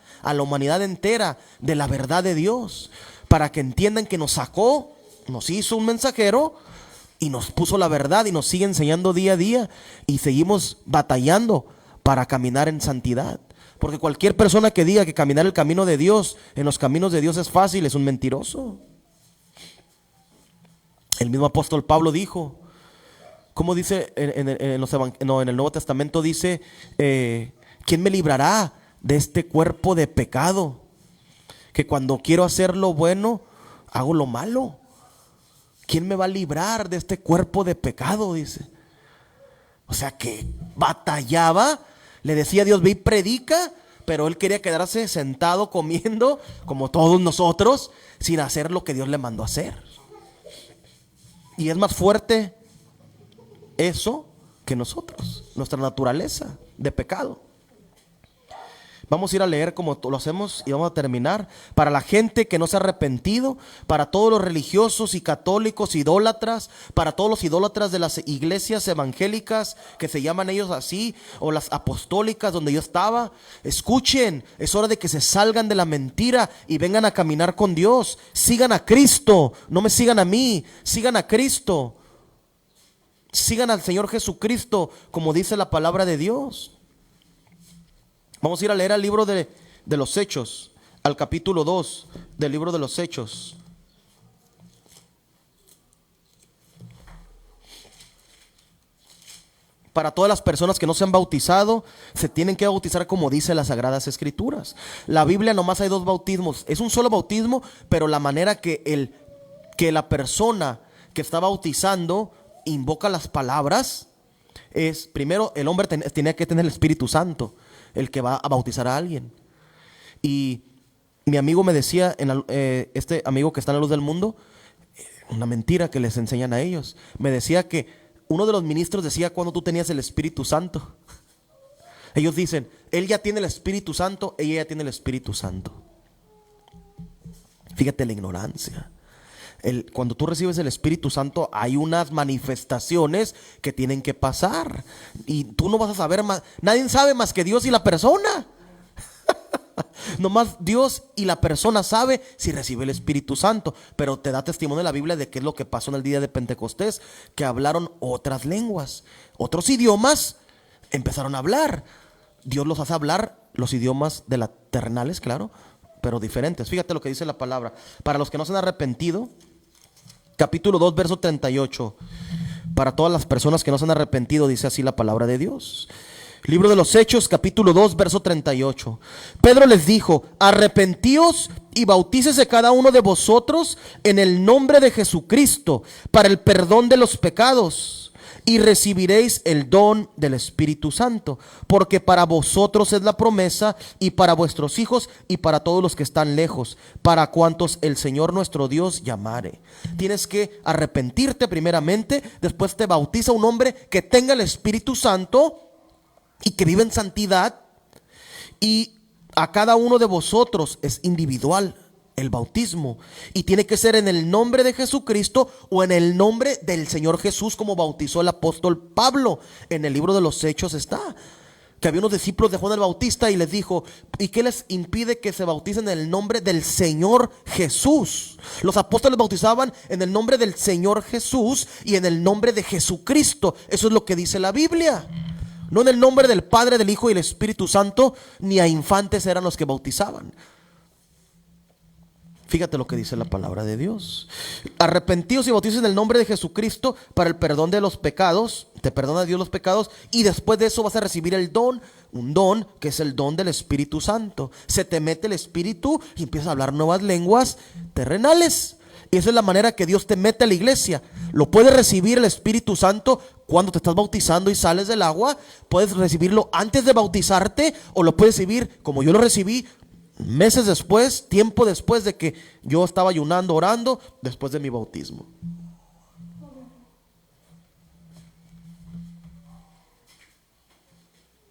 entera de la verdad de Dios, para que entiendan que nos sacó, nos hizo un mensajero y nos puso la verdad y nos sigue enseñando día a día y seguimos batallando para caminar en santidad. Porque cualquier persona que diga que caminar el camino de Dios, en los caminos de Dios es fácil, es un mentiroso. El mismo apóstol Pablo dijo, ¿cómo dice en el Nuevo Testamento? Dice, ¿quién me librará de este cuerpo de pecado? Que cuando quiero hacer lo bueno, hago lo malo. ¿Quién me va a librar de este cuerpo de pecado? Dice. O sea que batallaba, le decía a Dios, ve y predica, pero él quería quedarse sentado comiendo como todos nosotros, sin hacer lo que Dios le mandó a hacer. Y es más fuerte eso que nosotros, nuestra naturaleza de pecado. Vamos a ir a leer como lo hacemos y vamos a terminar. Para la gente que no se ha arrepentido, para todos los religiosos y católicos idólatras, para todos los idólatras de las iglesias evangélicas que se llaman ellos así, o las apostólicas donde yo estaba, escuchen, es hora de que se salgan de la mentira y vengan a caminar con Dios. Sigan a Cristo, no me sigan a mí, sigan a Cristo. Sigan al Señor Jesucristo como dice la palabra de Dios. Vamos a ir a leer al libro de los Hechos, al capítulo 2 del libro de los Hechos. Para todas las personas que no se han bautizado, se tienen que bautizar como dice las Sagradas Escrituras. La Biblia nomás hay 2 bautismos, es un solo bautismo, pero la manera que la persona que está bautizando invoca las palabras es, primero el hombre tenía que tener el Espíritu Santo, el que va a bautizar a alguien. Y mi amigo me decía, este amigo que está en la luz del mundo, una mentira que les enseñan a ellos, me decía que uno de los ministros decía cuando tú tenías el Espíritu Santo. Ellos dicen, él ya tiene el Espíritu Santo, ella ya tiene el Espíritu Santo. Fíjate la ignorancia. Cuando tú recibes el Espíritu Santo hay unas manifestaciones que tienen que pasar. Y tú no vas a saber más. Nadie sabe más que Dios y la persona. Nomás Dios y la persona sabe si recibe el Espíritu Santo. Pero te da testimonio en la Biblia de qué es lo que pasó en el día de Pentecostés. Que hablaron otras lenguas, otros idiomas. Empezaron a hablar. Dios los hace hablar los idiomas de las terrenales, claro, pero diferentes. Fíjate lo que dice la palabra. Para los que no se han arrepentido, capítulo 2, verso 38. Para todas las personas que no se han arrepentido, dice así la palabra de Dios. Libro de los Hechos, capítulo 2, verso 38. Pedro les dijo: arrepentíos y bautícese cada uno de vosotros en el nombre de Jesucristo para el perdón de los pecados, y recibiréis el don del Espíritu Santo, porque para vosotros es la promesa, y para vuestros hijos, y para todos los que están lejos, para cuantos el Señor nuestro Dios llamare. Tienes que arrepentirte primeramente, después te bautiza un hombre que tenga el Espíritu Santo y que vive en santidad, y a cada uno de vosotros es individual el bautismo, y tiene que ser en el nombre de Jesucristo o en el nombre del Señor Jesús, como bautizó el apóstol Pablo. En el libro de los Hechos está que había unos discípulos de Juan el Bautista y les dijo: ¿y qué les impide que se bauticen en el nombre del Señor Jesús? Los apóstoles bautizaban en el nombre del Señor Jesús y en el nombre de Jesucristo. Eso es lo que dice la Biblia. No en el nombre del Padre, del Hijo y del Espíritu Santo, ni a infantes eran los que bautizaban. Fíjate lo que dice la palabra de Dios. Arrepentíos y bautícense en el nombre de Jesucristo para el perdón de los pecados. Te perdona Dios los pecados, y después de eso vas a recibir el don. Un don que es el don del Espíritu Santo. Se te mete el Espíritu y empiezas a hablar nuevas lenguas terrenales. Y esa es la manera que Dios te mete a la iglesia. Lo puedes recibir el Espíritu Santo cuando te estás bautizando y sales del agua. Puedes recibirlo antes de bautizarte, o lo puedes recibir como yo lo recibí meses después, tiempo después de que yo estaba ayunando, orando, después de mi bautismo.